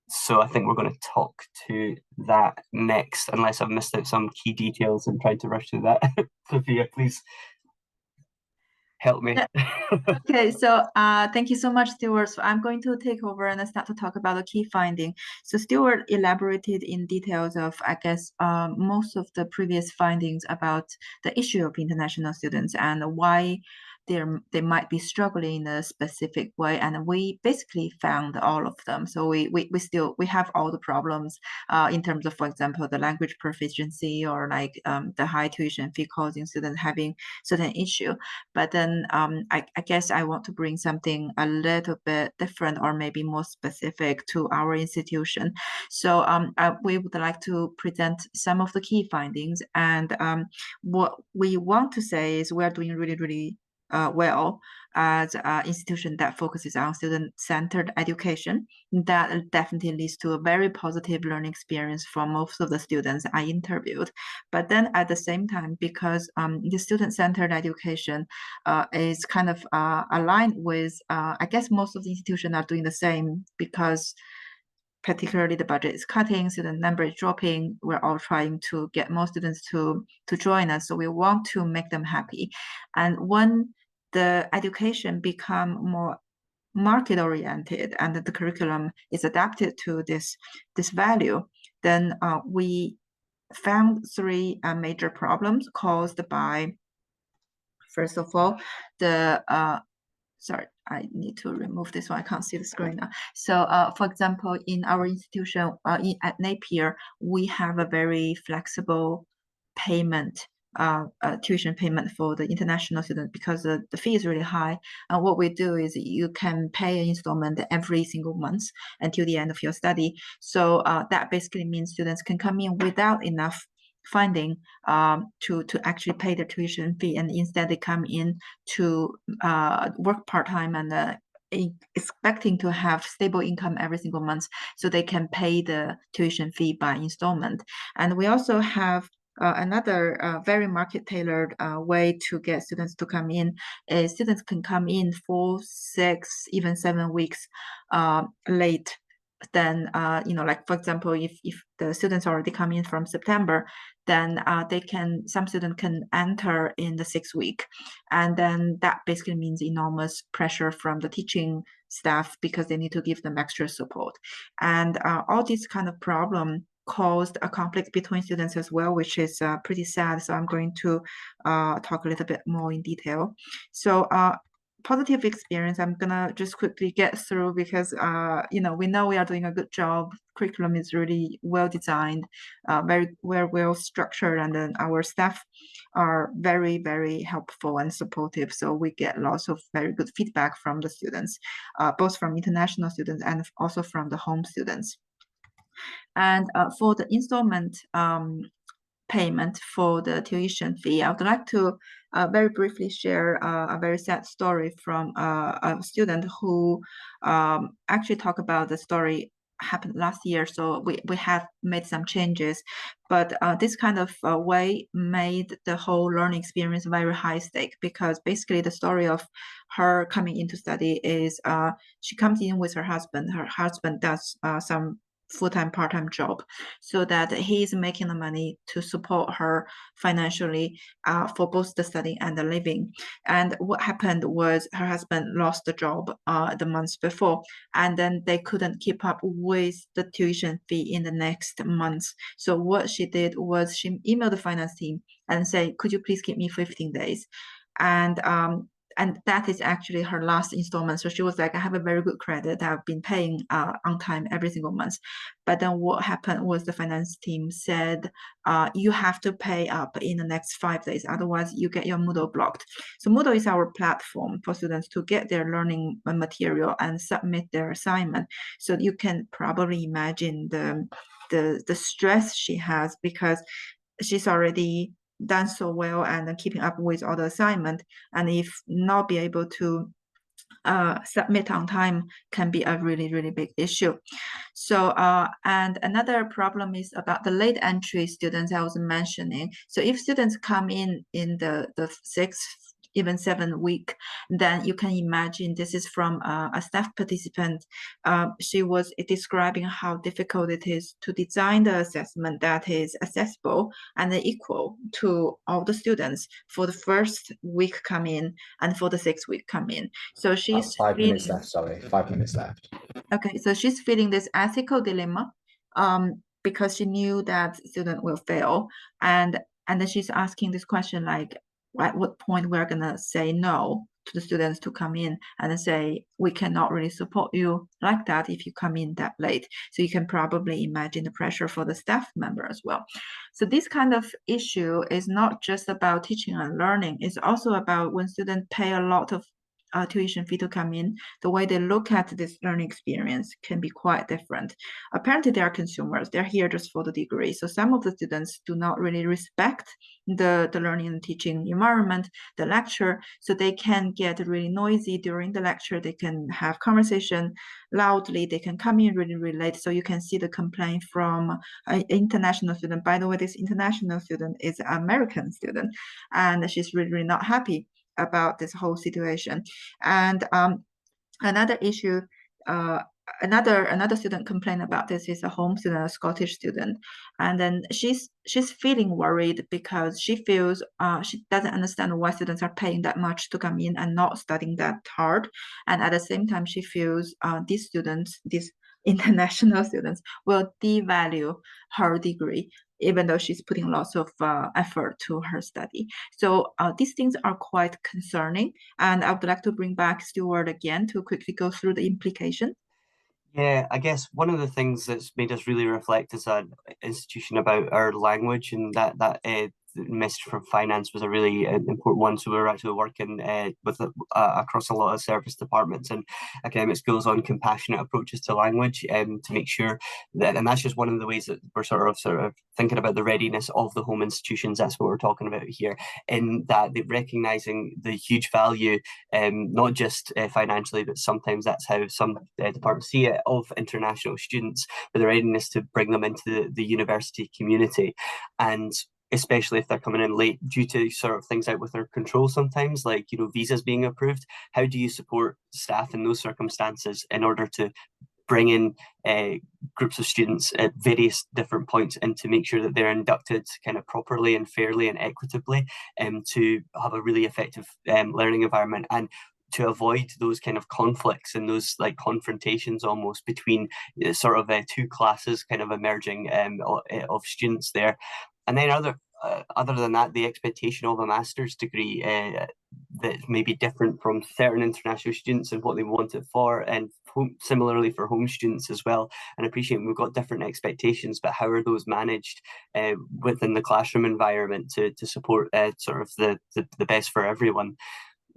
So I think we're going to talk to that next, unless I've missed out some key details and tried to rush through that. Sophia, please help me. Okay, so thank you so much, Stuart. So I'm going to take over and start to talk about the key finding. So Stuart elaborated in details of, I guess, most of the previous findings about the issue of international students and why they might be struggling in a specific way, and we basically found all of them. So we have all the problems in terms of, for example, the language proficiency, or like the high tuition fee causing students having certain issue. But then I guess I want to bring something a little bit different, or maybe more specific to our institution. So we would like to present some of the key findings, and what we want to say is we're doing really well as an institution that focuses on student-centered education. That definitely leads to a very positive learning experience for most of the students I interviewed. But then at the same time, because the student-centered education is kind of aligned with, I guess most of the institutions are doing the same, because particularly the budget is cutting, student number is dropping. We're all trying to get more students to join us. So we want to make them happy. And when the education become more market oriented and the curriculum is adapted to this value, then we found three major problems caused by, first of all, the sorry, I need to remove this one. I can't see the screen now. So, for example, in our institution at Napier, we have a very flexible payment, tuition payment for the international students, because the fee is really high. What we do is you can pay an installment every single month until the end of your study. So that basically means students can come in without enough funding to actually pay their tuition fee, and instead they come in to work part-time and expecting to have stable income every single month, so they can pay the tuition fee by installment. And we also have another very market-tailored way to get students to come in. Students can come in 4, 6, even 7 weeks late then like for example, if the students already come in from September, then some student can enter in the 6th week, and then that basically means enormous pressure from the teaching staff because they need to give them extra support, and all these kind of problem caused a conflict between students as well, which is pretty sad. So I'm going to talk a little bit more in detail. So positive experience, I'm gonna just quickly get through because we know we are doing a good job. Curriculum is really well designed, very well structured, and then our staff are very, very helpful and supportive. So we get lots of very good feedback from the students, both from international students and also from the home students. And for the installment payment for the tuition fee, I would like to very briefly share a very sad story from a student who actually talked about the story happened last year. So we have made some changes, but this kind of way made the whole learning experience very high stake, because basically the story of her coming into study is she comes in with her husband. Her husband does some full-time, part-time job, so that he's making the money to support her financially for both the study and the living. And what happened was her husband lost the job the months before, and then they couldn't keep up with the tuition fee in the next months. So what she did was she emailed the finance team and say, could you please give me 15 days? And that is actually her last installment. So she was like, I have a very good credit. I've been paying on time every single month. But then what happened was the finance team said, you have to pay up in the next 5 days. Otherwise, you get your Moodle blocked. So Moodle is our platform for students to get their learning material and submit their assignment. So you can probably imagine the stress she has, because she's already done so well and keeping up with all the assignment, and if not be able to submit on time can be a really, really big issue. So and another problem is about the late entry students I was mentioning. So if students come in the 6th, even 7th week, then you can imagine this is from a staff participant. She was describing how difficult it is to design the assessment that is accessible and equal to all the students for the 1st week come in and for the 6th week come in. So she's 5 minutes left, sorry, 5 minutes left. Okay, so she's feeling this ethical dilemma because she knew that student will fail, and then she's asking this question like, at what point we're gonna say no to the students to come in and say we cannot really support you like that if you come in that late. So you can probably imagine the pressure for the staff member as well. So this kind of issue is not just about teaching and learning, it's also about when students pay a lot of tuition fee to come in, the way they look at this learning experience can be quite different. Apparently they are consumers, they're here just for the degree. So some of the students do not really respect the learning and teaching environment, the lecture, so they can get really noisy during the lecture, they can have conversation loudly, they can come in really, really late. So you can see the complaint from an international student. By the way, this international student is an American student, and she's really, really not happy about this whole situation. And another issue, another student complained about this is a home student, a Scottish student, and then she's feeling worried because she feels she doesn't understand why students are paying that much to come in and not studying that hard, and at the same time she feels these students, these international students, will devalue her degree even though she's putting lots of effort to her study. So these things are quite concerning, and I would like to bring back Stuart again to quickly go through the implication. Yeah, I guess one of the things that's made us really reflect as an institution about our language, and that message from finance was a really important one. So we were actually working with across a lot of service departments and academic schools on compassionate approaches to language, to make sure that, and that's just one of the ways that we're sort of thinking about the readiness of the home institutions. That's what we're talking about here, in that they're recognizing the huge value, not just financially, but sometimes that's how some departments see it, of international students, but the readiness to bring them into the university community. And especially if they're coming in late due to sort of things out with their control sometimes, like, visas being approved. How do you support staff in those circumstances in order to bring in groups of students at various different points and to make sure that they're inducted kind of properly and fairly and equitably, to have a really effective learning environment, and to avoid those kind of conflicts and those like confrontations almost between sort of two classes kind of emerging of students there. And then other than that, the expectation of a master's degree that may be different from certain international students and what they want it for, and similarly for home students as well. And I appreciate we've got different expectations, but how are those managed within the classroom environment to support sort of the best for everyone?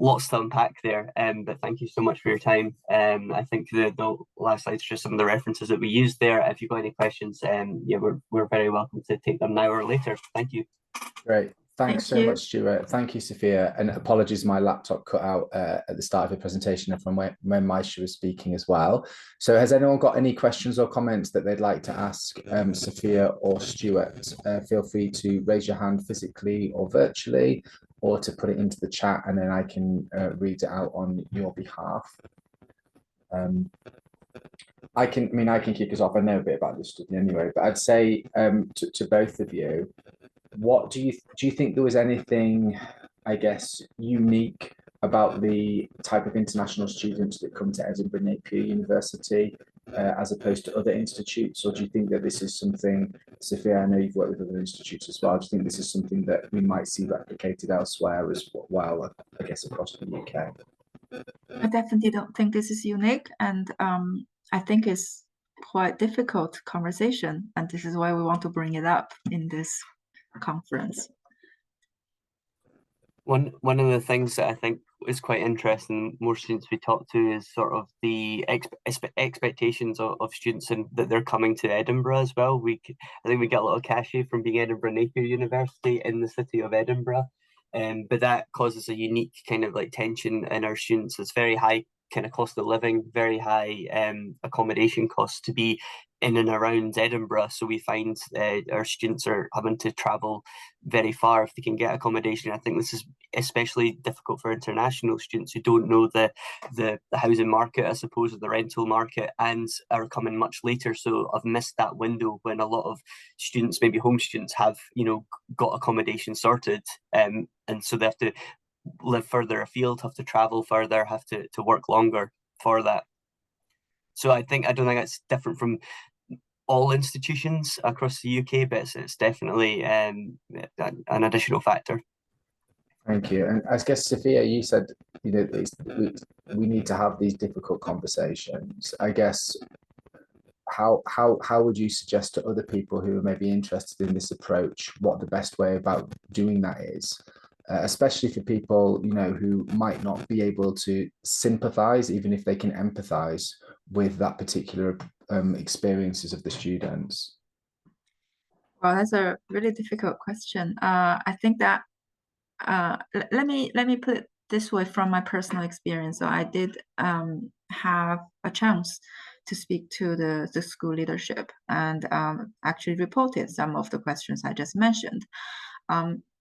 Lots to unpack there, but thank you so much for your time. I think the last slides are just some of the references that we used there. If you've got any questions, yeah, we're very welcome to take them now or later. Thank you. Great. Thanks so much, Stuart. Thank you, Sophia. And apologies, my laptop cut out at the start of the presentation from when Maisha was speaking as well. So has anyone got any questions or comments that they'd like to ask Sophia or Stuart? Feel free to raise your hand physically or virtually, or to put it into the chat, and then I can read it out on your behalf. I can kick us off. I know a bit about this study anyway, but I'd say to both of you, what do you think there was anything, I guess, unique about the type of international students that come to Edinburgh Napier University as opposed to other institutes? Or do you think that this is something, Sophia, I know you've worked with other institutes as well, do you think this is something that we might see replicated elsewhere as well, I guess, across the UK? I definitely don't think this is unique, and I think it's quite difficult conversation, and this is why we want to bring it up in this conference. One of the things that I think is quite interesting, more students we talk to, is sort of the expectations of students and that they're coming to Edinburgh as well. I think we get a lot of cachet from being Edinburgh Napier University in the city of Edinburgh, but that causes a unique kind of like tension in our students. It's very high kind of cost of living, very high accommodation costs to be in and around Edinburgh. So we find our students are having to travel very far if they can get accommodation. I think this is especially difficult for international students who don't know the housing market, I suppose, or the rental market, and are coming much later. So I've missed that window when a lot of students, maybe home students, have, you know, got accommodation sorted, and so they have to live further afield, have to travel further, have to work longer for that. So I don't think it's different from all institutions across the UK, but it's definitely an additional factor. Thank you. And I guess, Sophia, you said, you know, we need to have these difficult conversations. I guess, how would you suggest to other people who are maybe interested in this approach what the best way about doing that is? Especially for people, you know, who might not be able to sympathize, even if they can empathize with that particular experiences of the students. Well, that's a really difficult question. I think that let me put it this way from my personal experience. So I did have a chance to speak to the school leadership and actually reported some of the questions I just mentioned.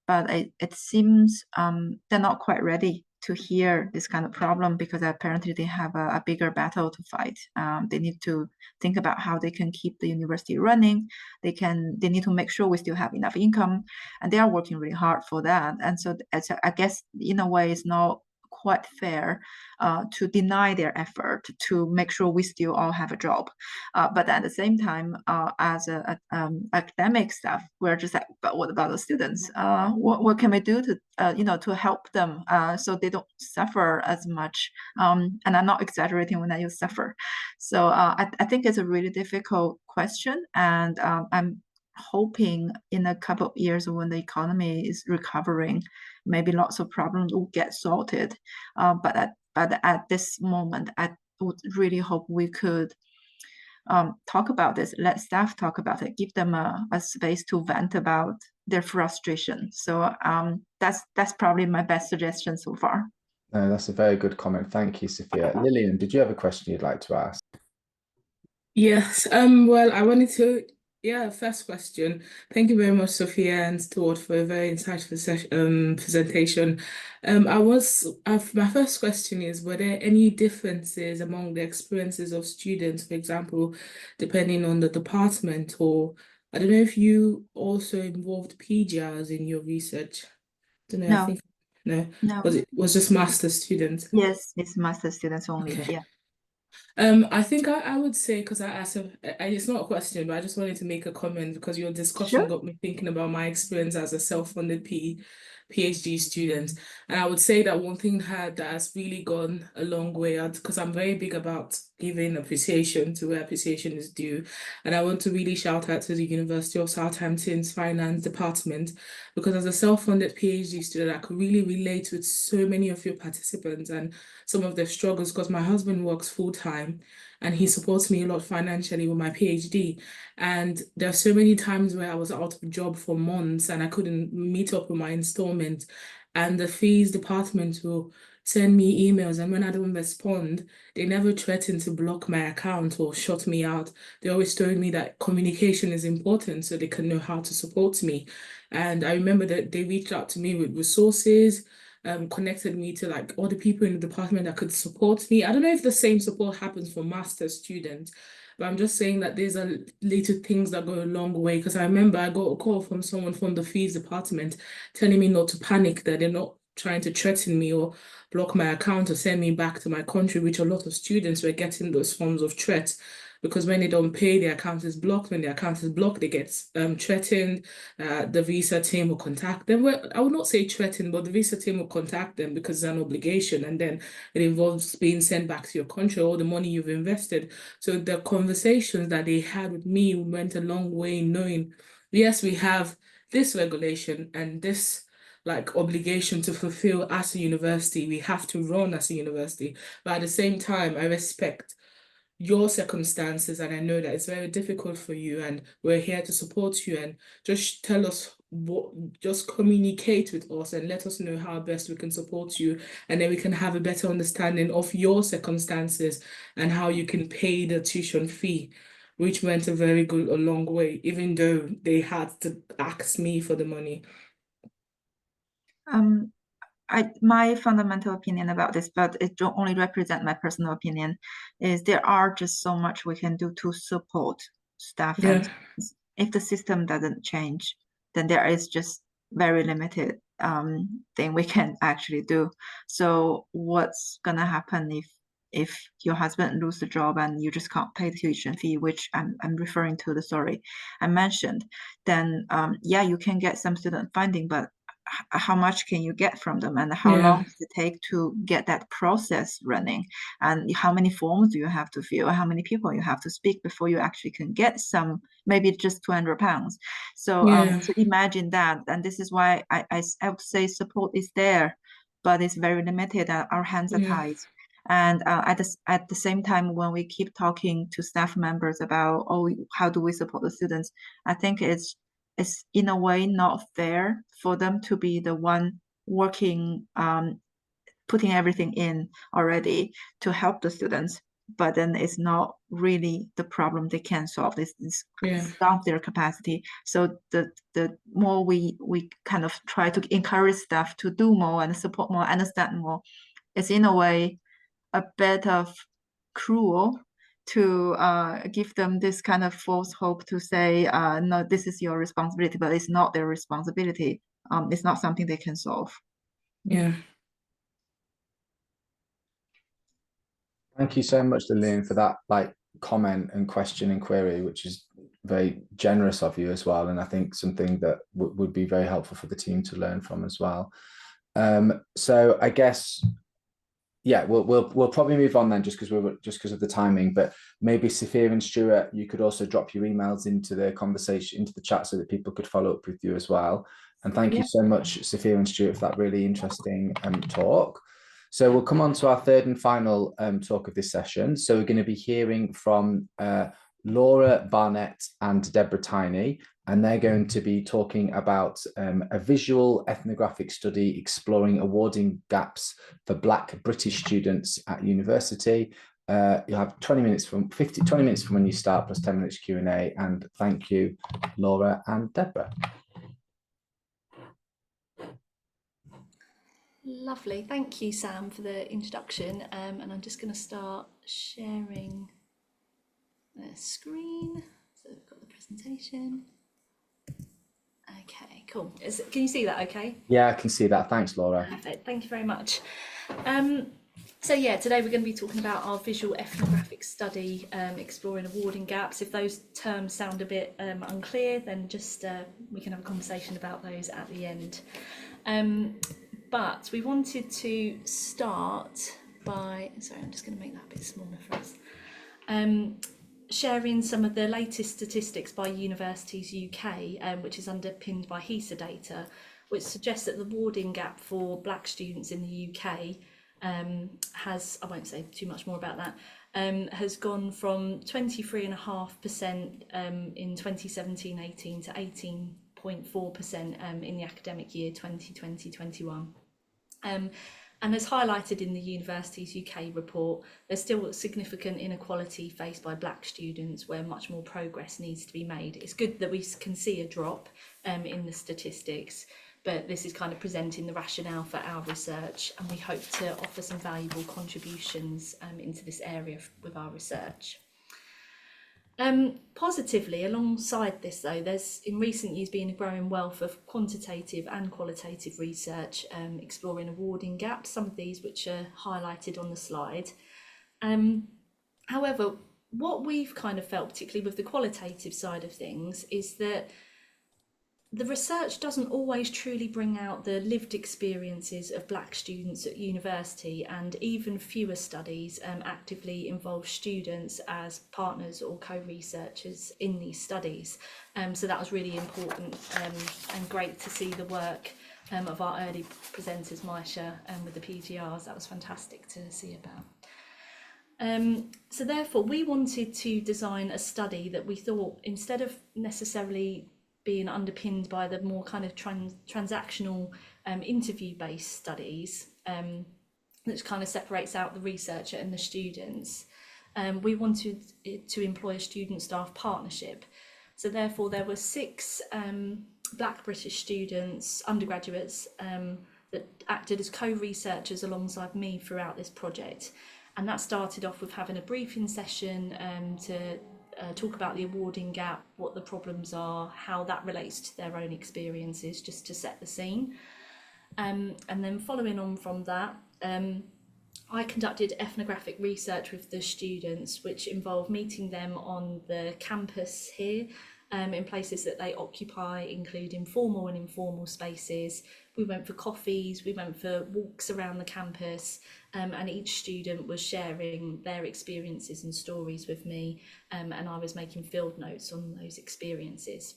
But it seems they're not quite ready to hear this kind of problem, because apparently they have a bigger battle to fight. They need to think about how they can keep the university running. They need to make sure we still have enough income, and they are working really hard for that. And so I guess in a way it's not quite fair to deny their effort to make sure we still all have a job. But at the same time, as academic staff, we're just like, but what about the students? What can we do to to help them so they don't suffer as much? And I'm not exaggerating when I use suffer. So I think it's a really difficult question, and I'm hoping in a couple of years when the economy is recovering, maybe lots of problems will get sorted. But at this moment, I would really hope we could talk about this, let staff talk about it, give them a space to vent about their frustration. So that's probably my best suggestion so far. No, that's a very good comment. Thank you, Sophia. Lillian, did you have a question you'd like to ask? Yes. Well, I wanted to Yeah, first question. Thank you very much, Sophia and Stuart, for a very insightful presentation. My first question is, were there any differences among the experiences of students, for example, depending on the department, or I don't know if you also involved PGRs in your research? I don't know, I No, think, no, no. was just master students? Yes, it's master students only. Okay. Yeah. I think I would say, because it's not a question, but I just wanted to make a comment because your discussion Sure. got me thinking about my experience as a self-funded PhD student. And I would say that one thing that has really gone a long way, because I'm very big about giving appreciation to where appreciation is due. And I want to really shout out to the University of Southampton's finance department, because as a self-funded PhD student, I could really relate with so many of your participants and some of their struggles, because my husband works full-time and he supports me a lot financially with my PhD. And there are so many times where I was out of job for months and I couldn't meet up with my installment. And the fees department will send me emails, and when I don't respond, they never threaten to block my account or shut me out. They always told me that communication is important so they can know how to support me. And I remember that they reached out to me with resources, connected me to like all the people in the department that could support me. I don't know if the same support happens for master's students, but I'm just saying that these are little things that go a long way. Because I remember I got a call from someone from the fees department telling me not to panic, that they're not trying to threaten me or block my account or send me back to my country, which a lot of students were getting those forms of threats. Because when they don't pay, their account is blocked. When their account is blocked, they get threatened. The visa team will contact them. Well, I would not say threaten, but the visa team will contact them because it's an obligation, and then it involves being sent back to your country, all the money you've invested. So the conversations that they had with me went a long way in knowing, yes, we have this regulation and this like obligation to fulfill as a university. We have to run as a university, but at the same time, I respect your circumstances, and I know that it's very difficult for you, and we're here to support you. And just tell us just communicate with us and let us know how best we can support you, and then we can have a better understanding of your circumstances and how you can pay the tuition fee, which went a long way, even though they had to ask me for the money. My fundamental opinion about this, but it don't only represent my personal opinion, is there are just so much we can do to support staff. Yeah. And if the system doesn't change, then there is just very limited thing we can actually do. So what's gonna happen if your husband lose the job and you just can't pay the tuition fee, which I'm referring to the story I mentioned, then yeah, you can get some student funding, but how much can you get from them, and how long does it take to get that process running, and how many forms do you have to fill, how many people you have to speak before you actually can get some, maybe just £200. So so imagine that, and this is why I would say support is there, but it's very limited, and our hands are tied. And at the same time, when we keep talking to staff members about, oh, how do we support the students, I think it's in a way not fair for them to be the one working, putting everything in already to help the students, but then it's not really the problem they can solve. This beyond their capacity. So the more we kind of try to encourage staff to do more and support more, understand more, it's in a way a bit of cruel to give them this kind of false hope to say, no, this is your responsibility, but it's not their responsibility. It's not something they can solve. Yeah. Thank you so much, Lillian, for that comment and question and query, which is very generous of you as well. And I think something that would be very helpful for the team to learn from as well. So I guess, yeah, we'll probably move on then, just because of the timing. But maybe Sophia and Stuart, you could also drop your emails into the conversation, into the chat, so that people could follow up with you as well. And thank you so much, Sophia and Stuart, for that really interesting talk. So we'll come on to our third and final talk of this session. So we're going to be hearing from Laura Barnett and Deborah Tiney, and they're going to be talking about a visual ethnographic study exploring awarding gaps for Black British students at university. You'll have 20 minutes from 20 minutes from when you start, plus 10 minutes Q&A. And thank you, Laura and Deborah. Lovely. Thank you, Sam, for the introduction. And I'm just going to start sharing the screen. So we've got the presentation. Okay, cool. Can you see that okay? Yeah, I can see that. Thanks, Laura. Perfect. Thank you very much. So yeah, today we're going to be talking about our visual ethnographic study, exploring awarding gaps. If those terms sound a bit unclear, then just we can have a conversation about those at the end. But we wanted to start by, sorry, I'm just going to make that a bit smaller for us, sharing some of the latest statistics by Universities UK, which is underpinned by HESA data, which suggests that the awarding gap for Black students in the UK has, I won't say too much more about that, has gone from 23.5% in 2017-18 to 18.4% in the academic year 2020-21. And as highlighted in the Universities UK report, there's still significant inequality faced by Black students where much more progress needs to be made. It's good that we can see a drop in the statistics, but this is kind of presenting the rationale for our research, and we hope to offer some valuable contributions into this area with our research. Positively, alongside this though, there's in recent years been a growing wealth of quantitative and qualitative research exploring awarding gaps, some of these which are highlighted on the slide. However, what we've kind of felt, particularly with the qualitative side of things, is that the research doesn't always truly bring out the lived experiences of Black students at university, and even fewer studies actively involve students as partners or co-researchers in these studies. So that was really important and great to see the work of our early presenters, Maisha, with the PGRs. That was fantastic to see about. So therefore, we wanted to design a study that we thought, instead of necessarily being underpinned by the more kind of transactional interview-based studies, which kind of separates out the researcher and the students, we wanted it to employ a student-staff partnership. So therefore there were 6 Black British students, undergraduates, that acted as co-researchers alongside me throughout this project. And that started off with having a briefing session to talk about the awarding gap, what the problems are, how that relates to their own experiences, just to set the scene. And then following on from that, I conducted ethnographic research with the students, which involved meeting them on the campus here, in places that they occupy, including formal and informal spaces. We went for coffees, we went for walks around the campus, and each student was sharing their experiences and stories with me, and I was making field notes on those experiences.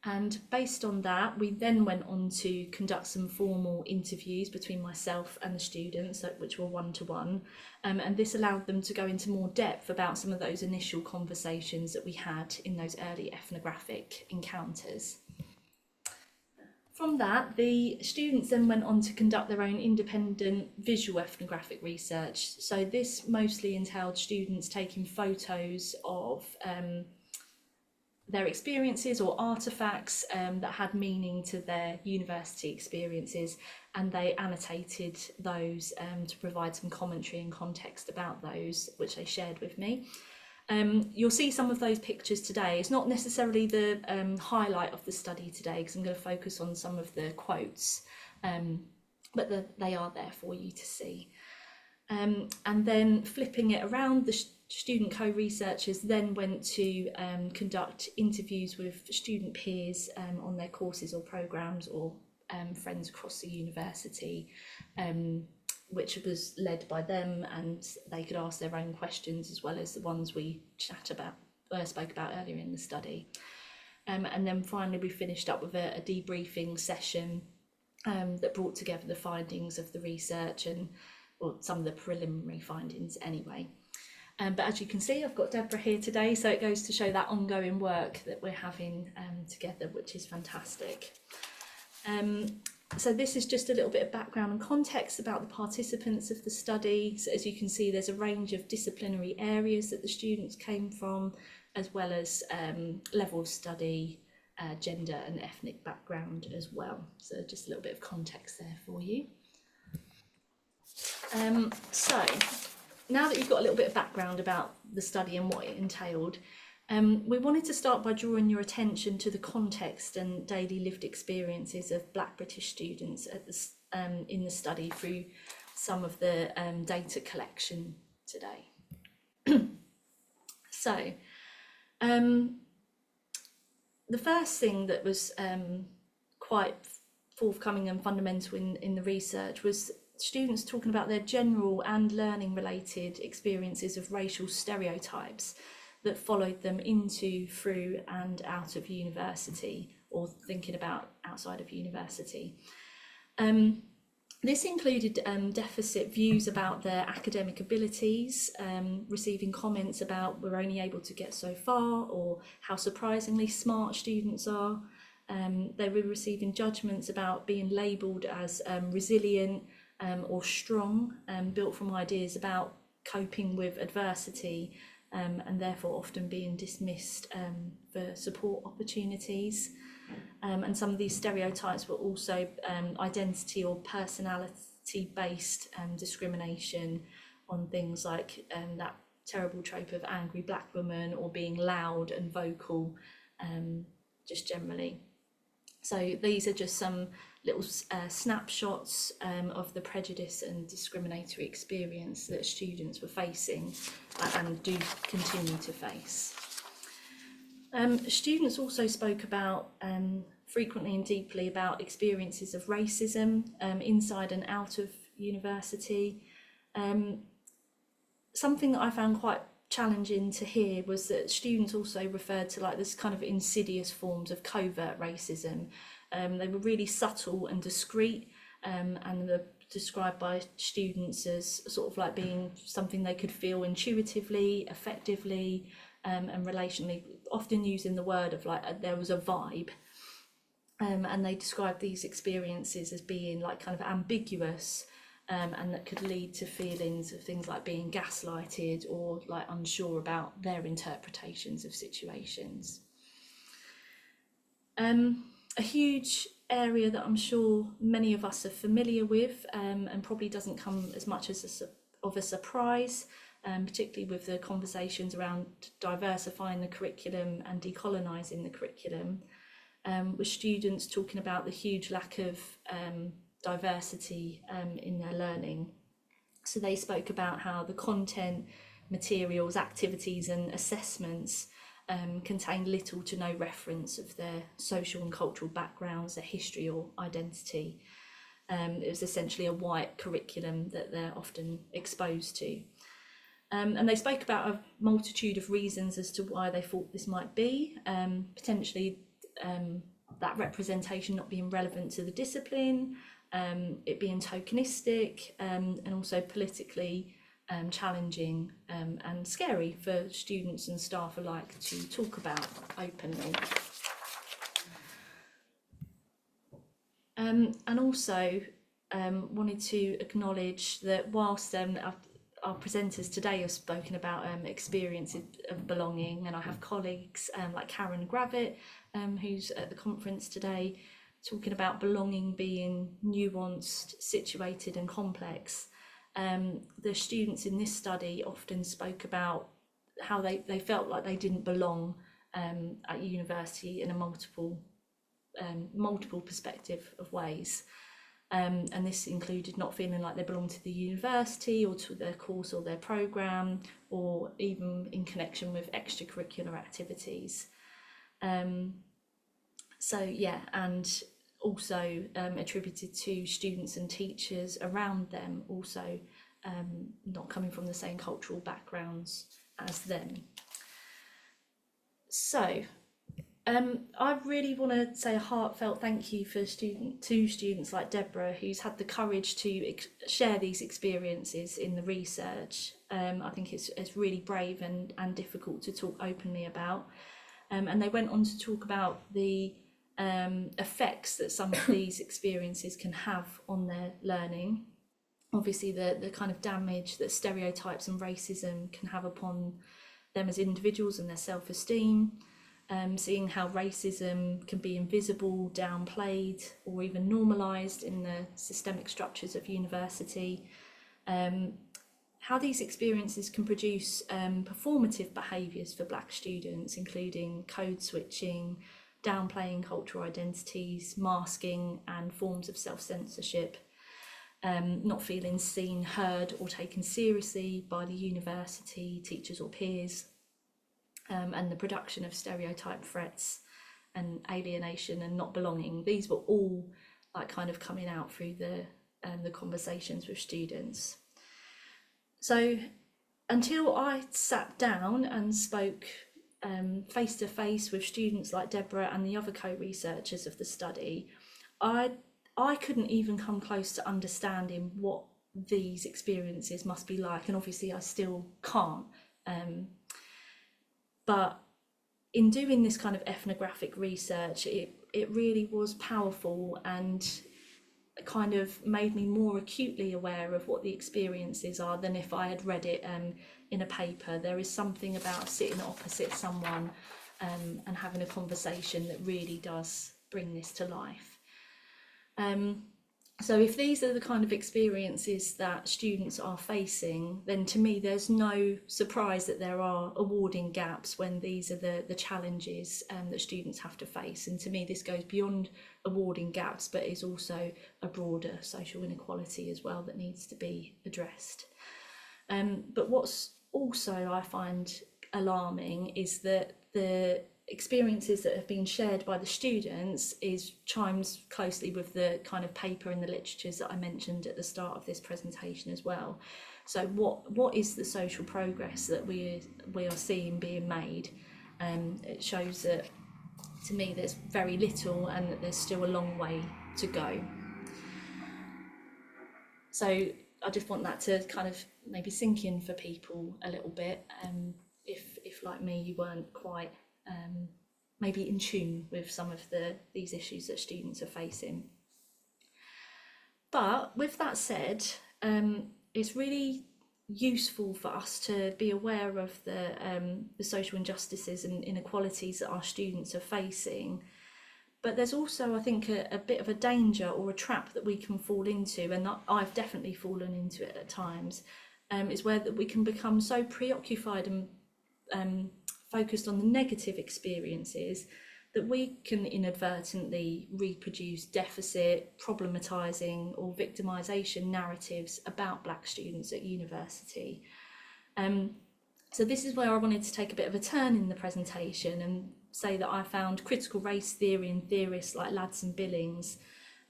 And based on that, we then went on to conduct some formal interviews between myself and the students, which were one-to-one, and this allowed them to go into more depth about some of those initial conversations that we had in those early ethnographic encounters. From that, the students then went on to conduct their own independent visual ethnographic research. So this mostly entailed students taking photos of their experiences or artefacts that had meaning to their university experiences, and they annotated those to provide some commentary and context about those, which they shared with me. You'll see some of those pictures today. It's not necessarily the highlight of the study today, because I'm going to focus on some of the quotes, but they are there for you to see. And then flipping it around, the student co-researchers then went to conduct interviews with student peers on their courses or programmes, or friends across the university, which was led by them, and they could ask their own questions as well as the ones we spoke about earlier in the study. And then finally we finished up with a debriefing session that brought together the findings of the research, and or some of the preliminary findings anyway. But as you can see, I've got Deborah here today, so it goes to show that ongoing work that we're having together, which is fantastic. So this is just a little bit of background and context about the participants of the study. So as you can see, there's a range of disciplinary areas that the students came from, as well as level of study, gender and ethnic background as well. So just a little bit of context there for you. So now that you've got a little bit of background about the study and what it entailed, we wanted to start by drawing your attention to the context and daily lived experiences of Black British students at the, in the study through some of the data collection today. So, the first thing that was quite forthcoming and fundamental in the research was students talking about their general and learning related experiences of racial stereotypes that followed them into, through and out of university, or thinking about outside of university. This included deficit views about their academic abilities, receiving comments about we're only able to get so far, or how surprisingly smart students are. They were receiving judgments about being labelled as resilient or strong, built from ideas about coping with adversity, and therefore often being dismissed for support opportunities. And some of these stereotypes were also identity or personality based discrimination on things like that terrible trope of angry Black woman, or being loud and vocal, just generally. So these are just some little snapshots of the prejudice and discriminatory experience that students were facing and do continue to face. Students also spoke about frequently and deeply about experiences of racism inside and out of university. Something that I found quite challenging to hear was that students also referred to like this kind of insidious forms of covert racism. They were really subtle and discreet, and they're described by students as sort of like being something they could feel intuitively, effectively, and relationally, often using the word of like there was a vibe. And they described these experiences as being like kind of ambiguous, and that could lead to feelings of things like being gaslighted or like unsure about their interpretations of situations. A huge area that I'm sure many of us are familiar with, and probably doesn't come as much as of a surprise, particularly with the conversations around diversifying the curriculum and decolonising the curriculum, with students talking about the huge lack of diversity in their learning. So they spoke about how the content, materials, activities and assessments contain little to no reference of their social and cultural backgrounds, their history or identity. It was essentially a white curriculum that they're often exposed to. And they spoke about a multitude of reasons as to why they thought this might be, potentially that representation not being relevant to the discipline, it being tokenistic, and also politically challenging and scary for students and staff alike to talk about openly. And also wanted to acknowledge that whilst our presenters today have spoken about experiences of belonging, and I have colleagues like Karen Gravitt, who's at the conference today, talking about belonging being nuanced, situated and complex. The students in this study often spoke about how they felt like they didn't belong at university in a multiple perspective of ways. And this included not feeling like they belonged to the university or to their course or their programme, or even in connection with extracurricular activities. So yeah, and also attributed to students and teachers around them also not coming from the same cultural backgrounds as them. So I really want to say a heartfelt thank you to students like Deborah, who's had the courage to share these experiences in the research. I think it's really brave and difficult to talk openly about. And they went on to talk about the effects that some of these experiences can have on their learning. Obviously, the kind of damage that stereotypes and racism can have upon them as individuals and their self-esteem, seeing how racism can be invisible, downplayed, or even normalised in the systemic structures of university, how these experiences can produce performative behaviours for Black students, including code switching, downplaying cultural identities, masking, and forms of self-censorship, not feeling seen, heard, or taken seriously by the university, teachers or peers, and the production of stereotype threats and alienation and not belonging. These were all like kind of coming out through the conversations with students. So until I sat down and spoke face to face with students like Deborah and the other co-researchers of the study, I couldn't even come close to understanding what these experiences must be like, and obviously I still can't. But in doing this kind of ethnographic research, it really was powerful and kind of made me more acutely aware of what the experiences are than if I had read it in a paper. There is something about sitting opposite someone and having a conversation that really does bring this to life. So if these are the kind of experiences that students are facing, then to me there's no surprise that there are awarding gaps when these are the challenges that students have to face. And to me this goes beyond awarding gaps, but is also a broader social inequality as well that needs to be addressed. But what's also I find alarming is that the experiences that have been shared by the students chimes closely with the kind of paper and the literatures that I mentioned at the start of this presentation as well. So what is the social progress that we are seeing being made? It shows that to me there's very little and that there's still a long way to go. So I just want that to kind of maybe sink in for people a little bit, if like me you weren't quite maybe in tune with some of these issues that students are facing. But with that said, it's really useful for us to be aware of the social injustices and inequalities that our students are facing. But there's also, I think, a bit of a danger or a trap that we can fall into, and I've definitely fallen into it at times, is where that we can become so preoccupied and focused on the negative experiences that we can inadvertently reproduce deficit, problematising or victimisation narratives about Black students at university. So this is where I wanted to take a bit of a turn in the presentation and say that I found critical race theory and theorists like Ladson Billings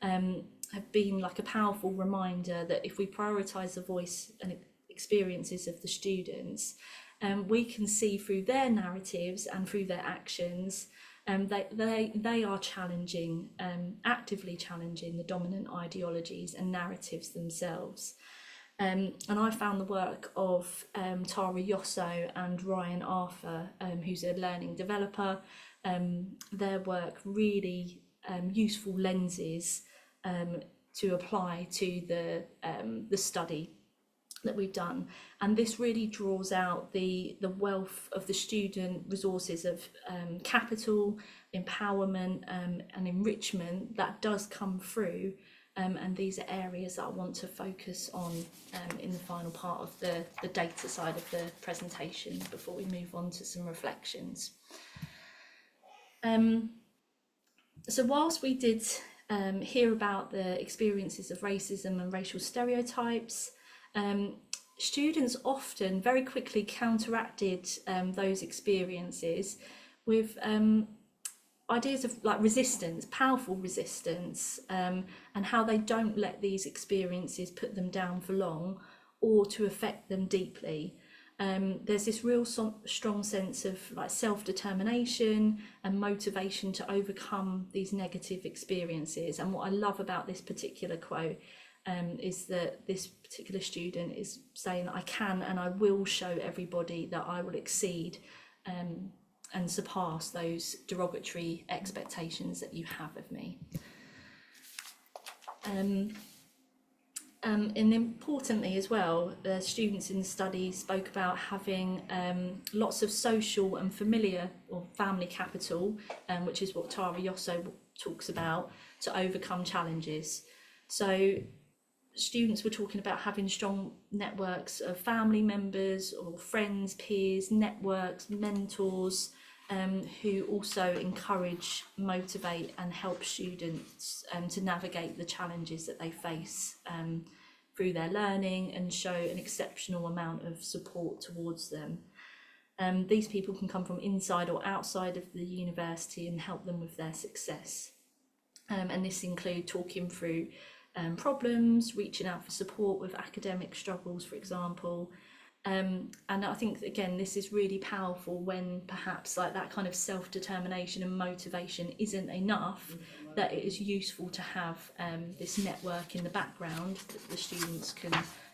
have been like a powerful reminder that if we prioritise the voice and experiences of the students, we can see through their narratives and through their actions they are challenging, actively challenging the dominant ideologies and narratives themselves. And I found the work of Tara Yosso and Ryan Arthur, who's a learning developer, their work really useful lenses to apply to the study that we've done. And this really draws out the wealth of the student resources of capital, empowerment and enrichment that does come through. And these are areas that I want to focus on in the final part of the data side of the presentation before we move on to some reflections. So whilst we did hear about the experiences of racism and racial stereotypes, students often very quickly counteracted those experiences with ideas of like resistance, powerful resistance, and how they don't let these experiences put them down for long or to affect them deeply. There's this real strong sense of like self-determination and motivation to overcome these negative experiences. And what I love about this particular quote is that this particular student is saying, I can and I will show everybody that I will exceed and surpass those derogatory expectations that you have of me. And importantly as well, the students in the study spoke about having lots of social and familiar or family capital, which is what Tara Yosso talks about, to overcome challenges. So students were talking about having strong networks of family members or friends, peers, networks, mentors, who also encourage, motivate and help students to navigate the challenges that they face through their learning, and show an exceptional amount of support towards them. These people can come from inside or outside of the university and help them with their success. And this includes talking through problems, reaching out for support with academic struggles, for example. And I think, again, this is really powerful when perhaps like that kind of self-determination and motivation isn't enough, that it is useful to have this network in the background that the students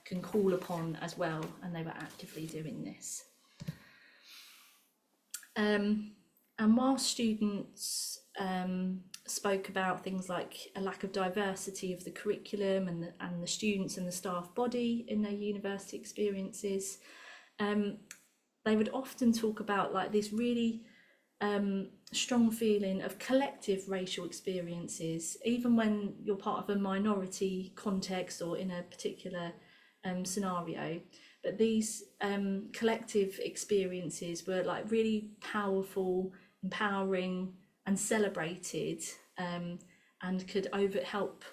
can call upon as well, and they were actively doing this. And while students spoke about things like a lack of diversity of the curriculum and the students and the staff body in their university experiences, they would often talk about like this really strong feeling of collective racial experiences, even when you're part of a minority context or in a particular scenario. But these collective experiences were like really powerful, empowering and celebrated, and could help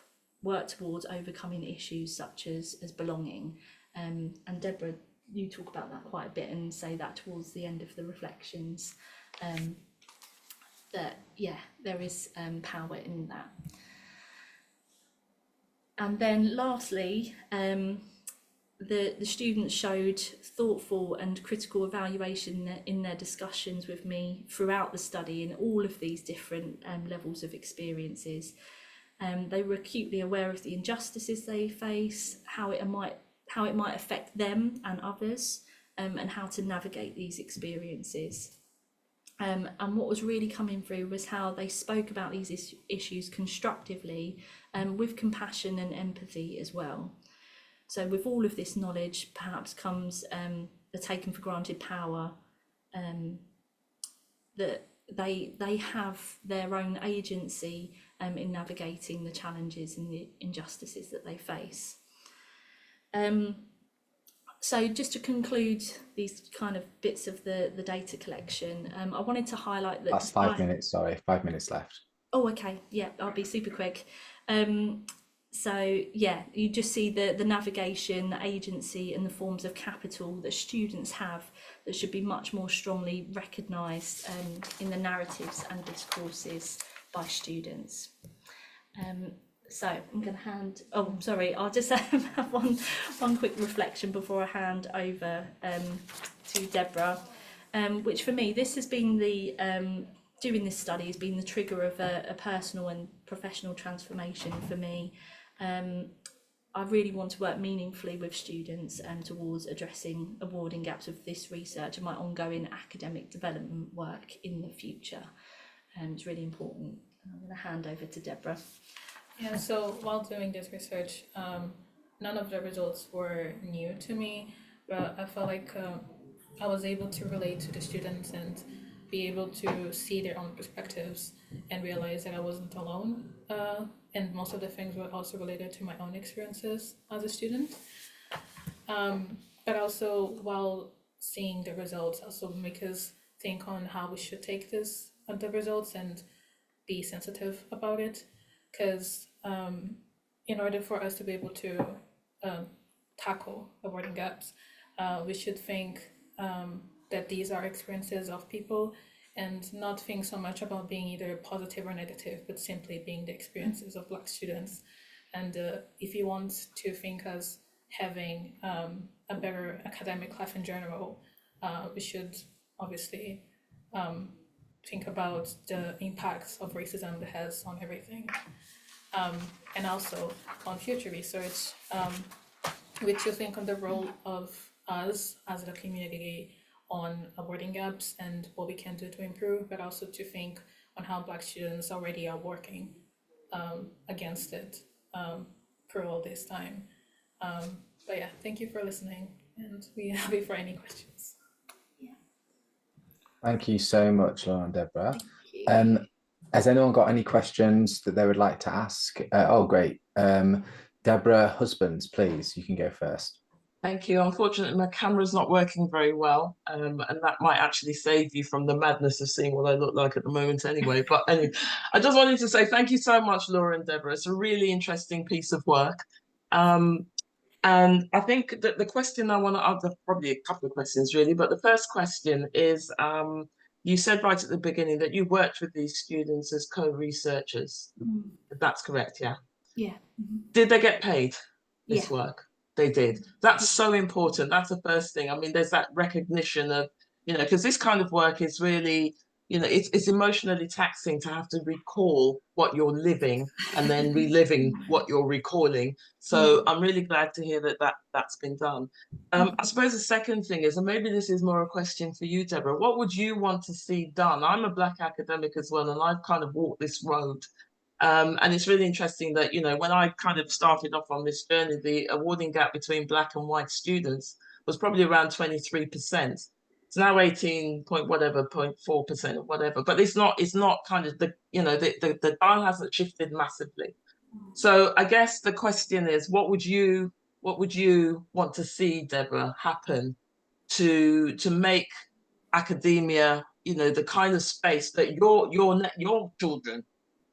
work towards overcoming issues such as belonging. And Deborah, you talk about that quite a bit and say that towards the end of the reflections, that yeah, there is power in that. And then lastly, the students showed thoughtful and critical evaluation in their discussions with me throughout the study in all of these different levels of experiences. They were acutely aware of the injustices they face, how it might affect them and others, and how to navigate these experiences. And what was really coming through was how they spoke about these issues constructively, with compassion and empathy as well. So with all of this knowledge perhaps comes the taken for granted power, that they have their own agency in navigating the challenges and the injustices that they face. So just to conclude these kind of bits of the data collection, I wanted to highlight that... That's 5 minutes, sorry, 5 minutes left. Oh, okay, yeah, I'll be super quick. So yeah, you just see the navigation, the agency and the forms of capital that students have that should be much more strongly recognised in the narratives and discourses by students. So I'm going to hand, oh sorry, I'll just have one quick reflection before I hand over to Deborah, which for me, this has been the, doing this study has been the trigger of a personal and professional transformation for me. I really want to work meaningfully with students towards addressing awarding gaps of this research and my ongoing academic development work in the future. It's really important. I'm going to hand over to Deborah. Yeah, so while doing this research, none of the results were new to me, but I felt like I was able to relate to the students and be able to see their own perspectives and realize that I wasn't alone. And most of the things were also related to my own experiences as a student. But also, while seeing the results, also make us think on how we should take the results and be sensitive about it. Because in order for us to be able to tackle awarding gaps, we should think that these are experiences of people and not think so much about being either positive or negative, but simply being the experiences of Black students. And if you want to think as having a better academic life in general, we should obviously think about the impacts of racism that has on everything. And also on future research, we should think on the role of us as a community on awarding gaps and what we can do to improve, but also to think on how Black students already are working against it for all this time. But yeah, thank you for listening, and we're happy for any questions. Thank you so much, Laura and Deborah. Thank you. Has anyone got any questions that they would like to ask? Oh, great. Deborah Husbands, please, you can go first. Thank you. Unfortunately, my camera's not working very well, and that might actually save you from the madness of seeing what I look like at the moment anyway. But anyway, I just wanted to say thank you so much, Laura and Deborah. It's a really interesting piece of work. And I think that the question I want to ask, probably a couple of questions really, but the first question is, you said right at the beginning that you worked with these students as co-researchers. That's correct, yeah? Yeah. Did they get paid this Yeah. work? They did. That's so important. That's the first thing. I mean, there's that recognition of, you know, because this kind of work is really, you know, it's emotionally taxing to have to recall what you're living and then reliving what you're recalling. So I'm really glad to hear that that's been done. I suppose the second thing is, and maybe this is more a question for you, Deborah, what would you want to see done? I'm a Black academic as well, and I've kind of walked this road. And it's really interesting that, you know, when I kind of started off on this journey, the awarding gap between Black and white students was probably around 23%. It's now 18 point whatever, 0.4% or whatever, but it's not kind of the, you know, the dial hasn't shifted massively. So I guess the question is, what would you want to see, Deborah, happen to make academia, you know, the kind of space that your children,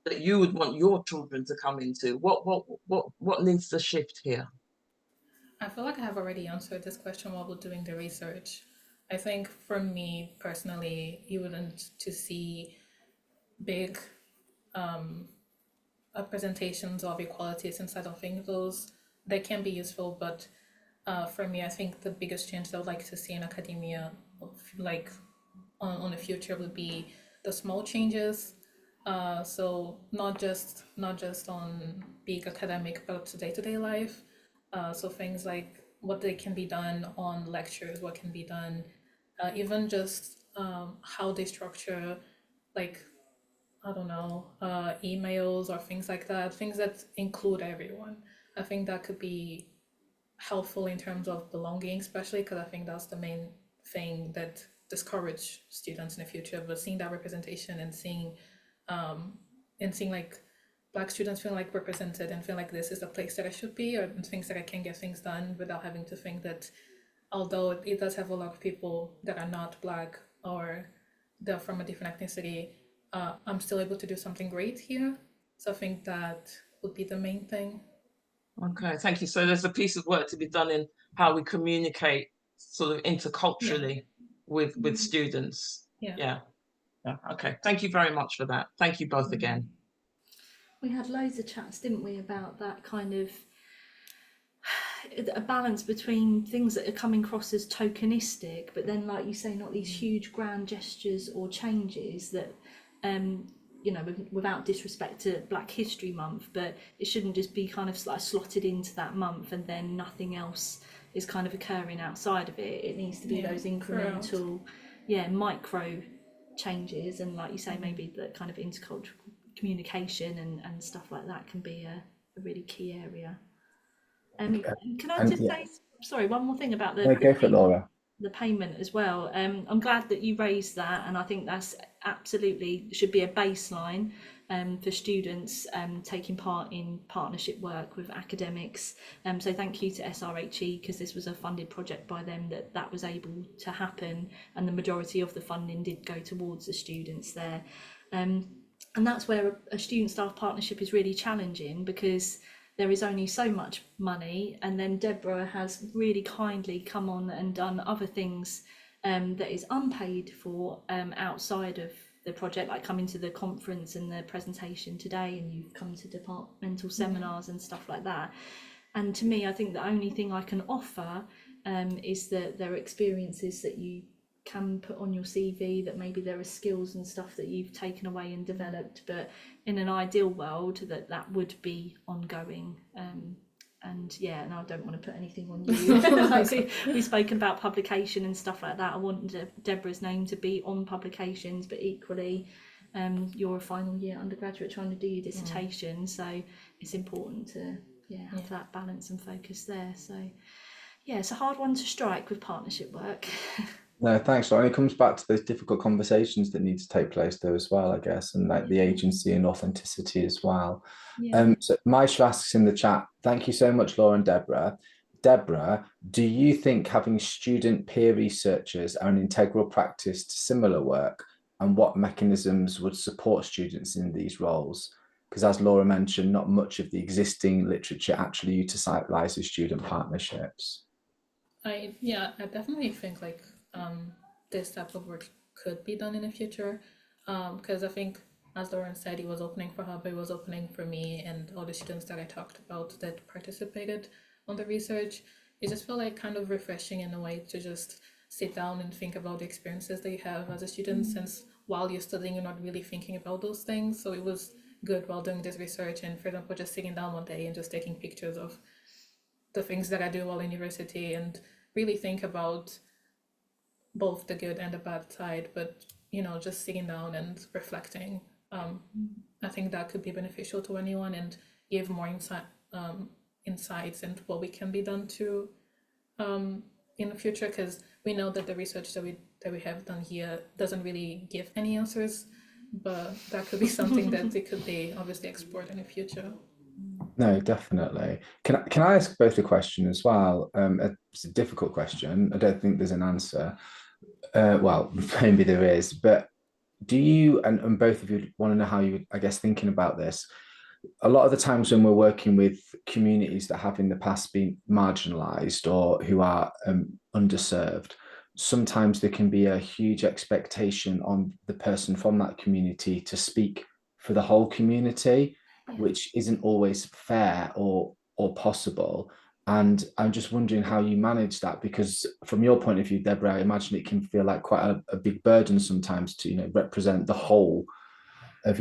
that you would want your children to come into? What needs to shift here? I feel like I have already answered this question while we're doing the research. I think for me personally, you wouldn't to see big presentations of equality, since I don't think they can be useful, but for me, I think the biggest change I would like to see in academia, like on the future, would be the small changes. So not just on big academic, but to day-to-day life. So things like what they can be done on lectures, what can be done, even just how they structure, like, I don't know, emails or things like that, things that include everyone. I think that could be helpful in terms of belonging, especially because I think that's the main thing that discourage students in the future. But seeing that representation and seeing like Black students feel like represented and feel like this is the place that I should be, or things that I can get things done without having to think that, although it does have a lot of people that are not Black or they're from a different ethnicity, I'm still able to do something great here. So I think that would be the main thing. Okay, thank you. So there's a piece of work to be done in how we communicate sort of interculturally with students. Yeah. Okay, thank you very much for that. Thank you both again. We had loads of chats, didn't we, about that kind of a balance between things that are coming across as tokenistic, but then, like you say, not these huge grand gestures or changes that, you know, without disrespect to Black History Month, but it shouldn't just be kind of like slotted into that month and then nothing else is kind of occurring outside of it. It needs to be those incremental, micro changes, and like you say, maybe the kind of intercultural communication and stuff like that can be a really key area. Can I just say, sorry, one more thing about go for it, Laura. The payment as well. I'm glad that you raised that, and I think that's absolutely should be a baseline for students taking part in partnership work with academics. So thank you to SRHE, because this was a funded project by them that was able to happen, and the majority of the funding did go towards the students there. And that's where a student-staff partnership is really challenging, because there is only so much money, and then Deborah has really kindly come on and done other things that is unpaid for outside of the project, like coming to the conference and the presentation today, and you've come to departmental seminars and stuff like that. And to me, I think the only thing I can offer is that there are experiences that you can put on your CV, that maybe there are skills and stuff that you've taken away and developed, but in an ideal world that would be ongoing And yeah, and I don't want to put anything on you. Like, we've spoken about publication and stuff like that. I want Deborah's name to be on publications, but equally, you're a final year undergraduate trying to do your dissertation, so it's important to have that balance and focus there. So yeah, it's a hard one to strike with partnership work. No, thanks. And it comes back to those difficult conversations that need to take place though as well, I guess, and like the agency and authenticity as well. So Maisha asks in the chat, thank you so much, Laura and Deborah. Deborah, do you think having student peer researchers are an integral practice to similar work, and what mechanisms would support students in these roles? Because as Laura mentioned, not much of the existing literature actually utilizes student partnerships. I definitely think like this type of work could be done in the future, because I think, as Lauren said, it was opening for Hub, it was opening for me and all the students that I talked about that participated on the research. It just felt like kind of refreshing in a way to just sit down and think about the experiences that you have as a student, since while you're studying, you're not really thinking about those things. So it was good while doing this research, and for example, just sitting down one day and just taking pictures of the things that I do while in university and really think about both the good and the bad side, but just sitting down and reflecting. I think that could be beneficial to anyone and give more insights into what we can be done to in the future, because we know that the research that we have done here doesn't really give any answers, but that could be something that it could be obviously explored in the future. No, definitely. Can I ask both a question as well? It's a difficult question. I don't think there's an answer. Well, maybe there is, but do you and both of you want to know how you, I guess, thinking about this? A lot of the times when we're working with communities that have in the past been marginalized or who are underserved, sometimes there can be a huge expectation on the person from that community to speak for the whole community, which isn't always fair or possible. And I'm just wondering how you manage that, because from your point of view, Deborah, I imagine it can feel like quite a big burden sometimes to, represent the whole of,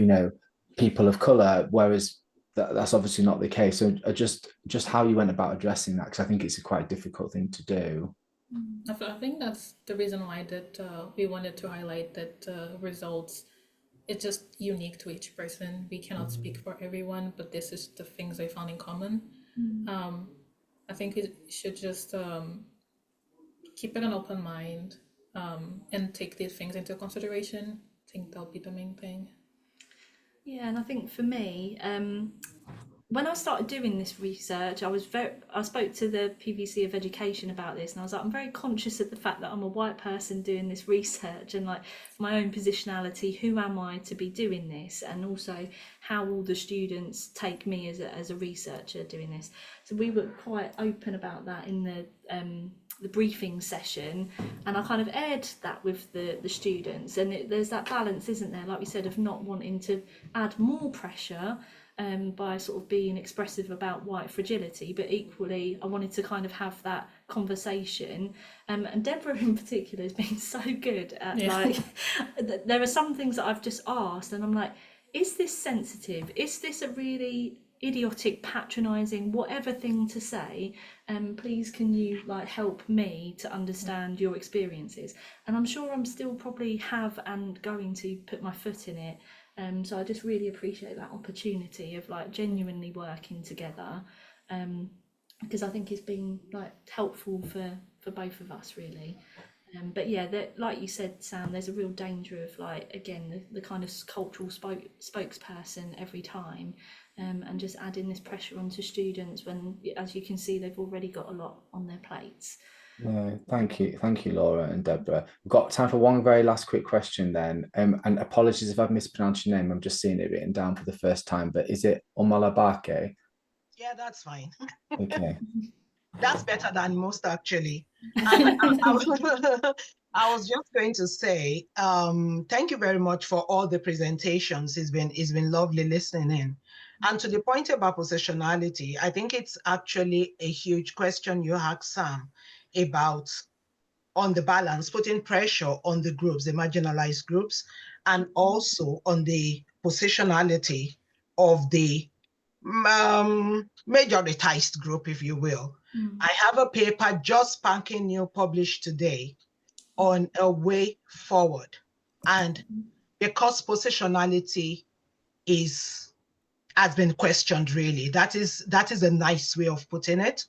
people of color, whereas that's obviously not the case. So just how you went about addressing that, because I think it's a quite difficult thing to do. I think that's the reason why that we wanted to highlight that results, it's just unique to each person. We cannot speak for everyone, but this is the things they found in common. I think we should just keep it an open mind and take these things into consideration. I think that'll be the main thing. Yeah, and I think for me, when I started doing this research, I spoke to the PVC of Education about this, and I was like, I'm very conscious of the fact that I'm a white person doing this research, and like my own positionality, who am I to be doing this, and also how will the students take me as a researcher doing this. So we were quite open about that in the briefing session, and I kind of aired that with the students, and there's that balance, isn't there, like we said, of not wanting to add more pressure by sort of being expressive about white fragility, but equally I wanted to kind of have that conversation, and Deborah in particular has been so good at like there are some things that I've just asked and I'm like, is this sensitive, is this a really idiotic, patronizing, whatever thing to say, please can you like help me to understand your experiences? And I'm sure I'm still probably have and going to put my foot in it. So I just really appreciate that opportunity of like genuinely working together, because I think it's been like helpful for both of us really. But yeah, like you said, Sam, there's a real danger of like, again, the kind of cultural spokesperson every time, and just adding this pressure onto students when, as you can see, they've already got a lot on their plates. No, thank you, Laura and Deborah. We've got time for one very last quick question then. And apologies if I've mispronounced your name. I'm just seeing it written down for the first time. But is it Omalabake? Yeah, that's fine. Okay. That's better than most, actually. And I was just going to say, thank you very much for all the presentations. It's been lovely listening in. And to the point about positionality, I think it's actually a huge question you asked, Sam, about on the balance, putting pressure on the groups, the marginalized groups, and also on the positionality of the majoritized group, if you will. I have a paper just spanking new published today on a way forward. And because positionality has been questioned, really, that is a nice way of putting it.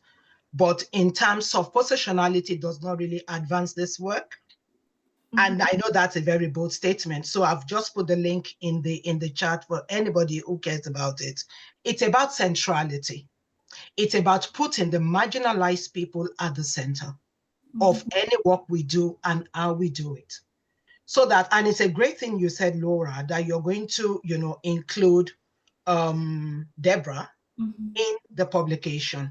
But in terms of positionality does not really advance this work. And I know that's a very bold statement. So I've just put the link in the chat for anybody who cares about it. It's about centrality. It's about putting the marginalized people at the center of any work we do and how we do it. So that, and it's a great thing you said, Laura, that you're going to, include Deborah in the publication.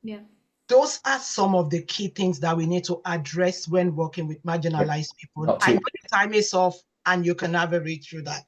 Yeah. Those are some of the key things that we need to address when working with marginalized people. I know the time is off and you can have a read through that.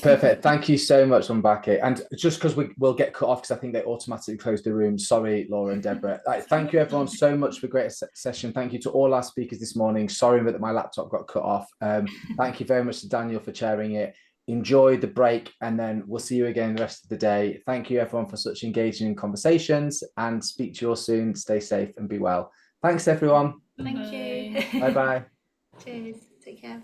Perfect. Thank you so much, Mbake. And just because we'll get cut off because I think they automatically closed the room. Sorry, Laura and Deborah. Thank you, everyone, so much for a great session. Thank you to all our speakers this morning. Sorry that my laptop got cut off. Thank you very much to Daniel for chairing it. Enjoy the break, and then we'll see you again the rest of the day. Thank you, everyone, for such engaging conversations, and speak to you all soon. Stay safe and be well. Thanks, everyone. Thank you. Bye-bye. Cheers. Take care.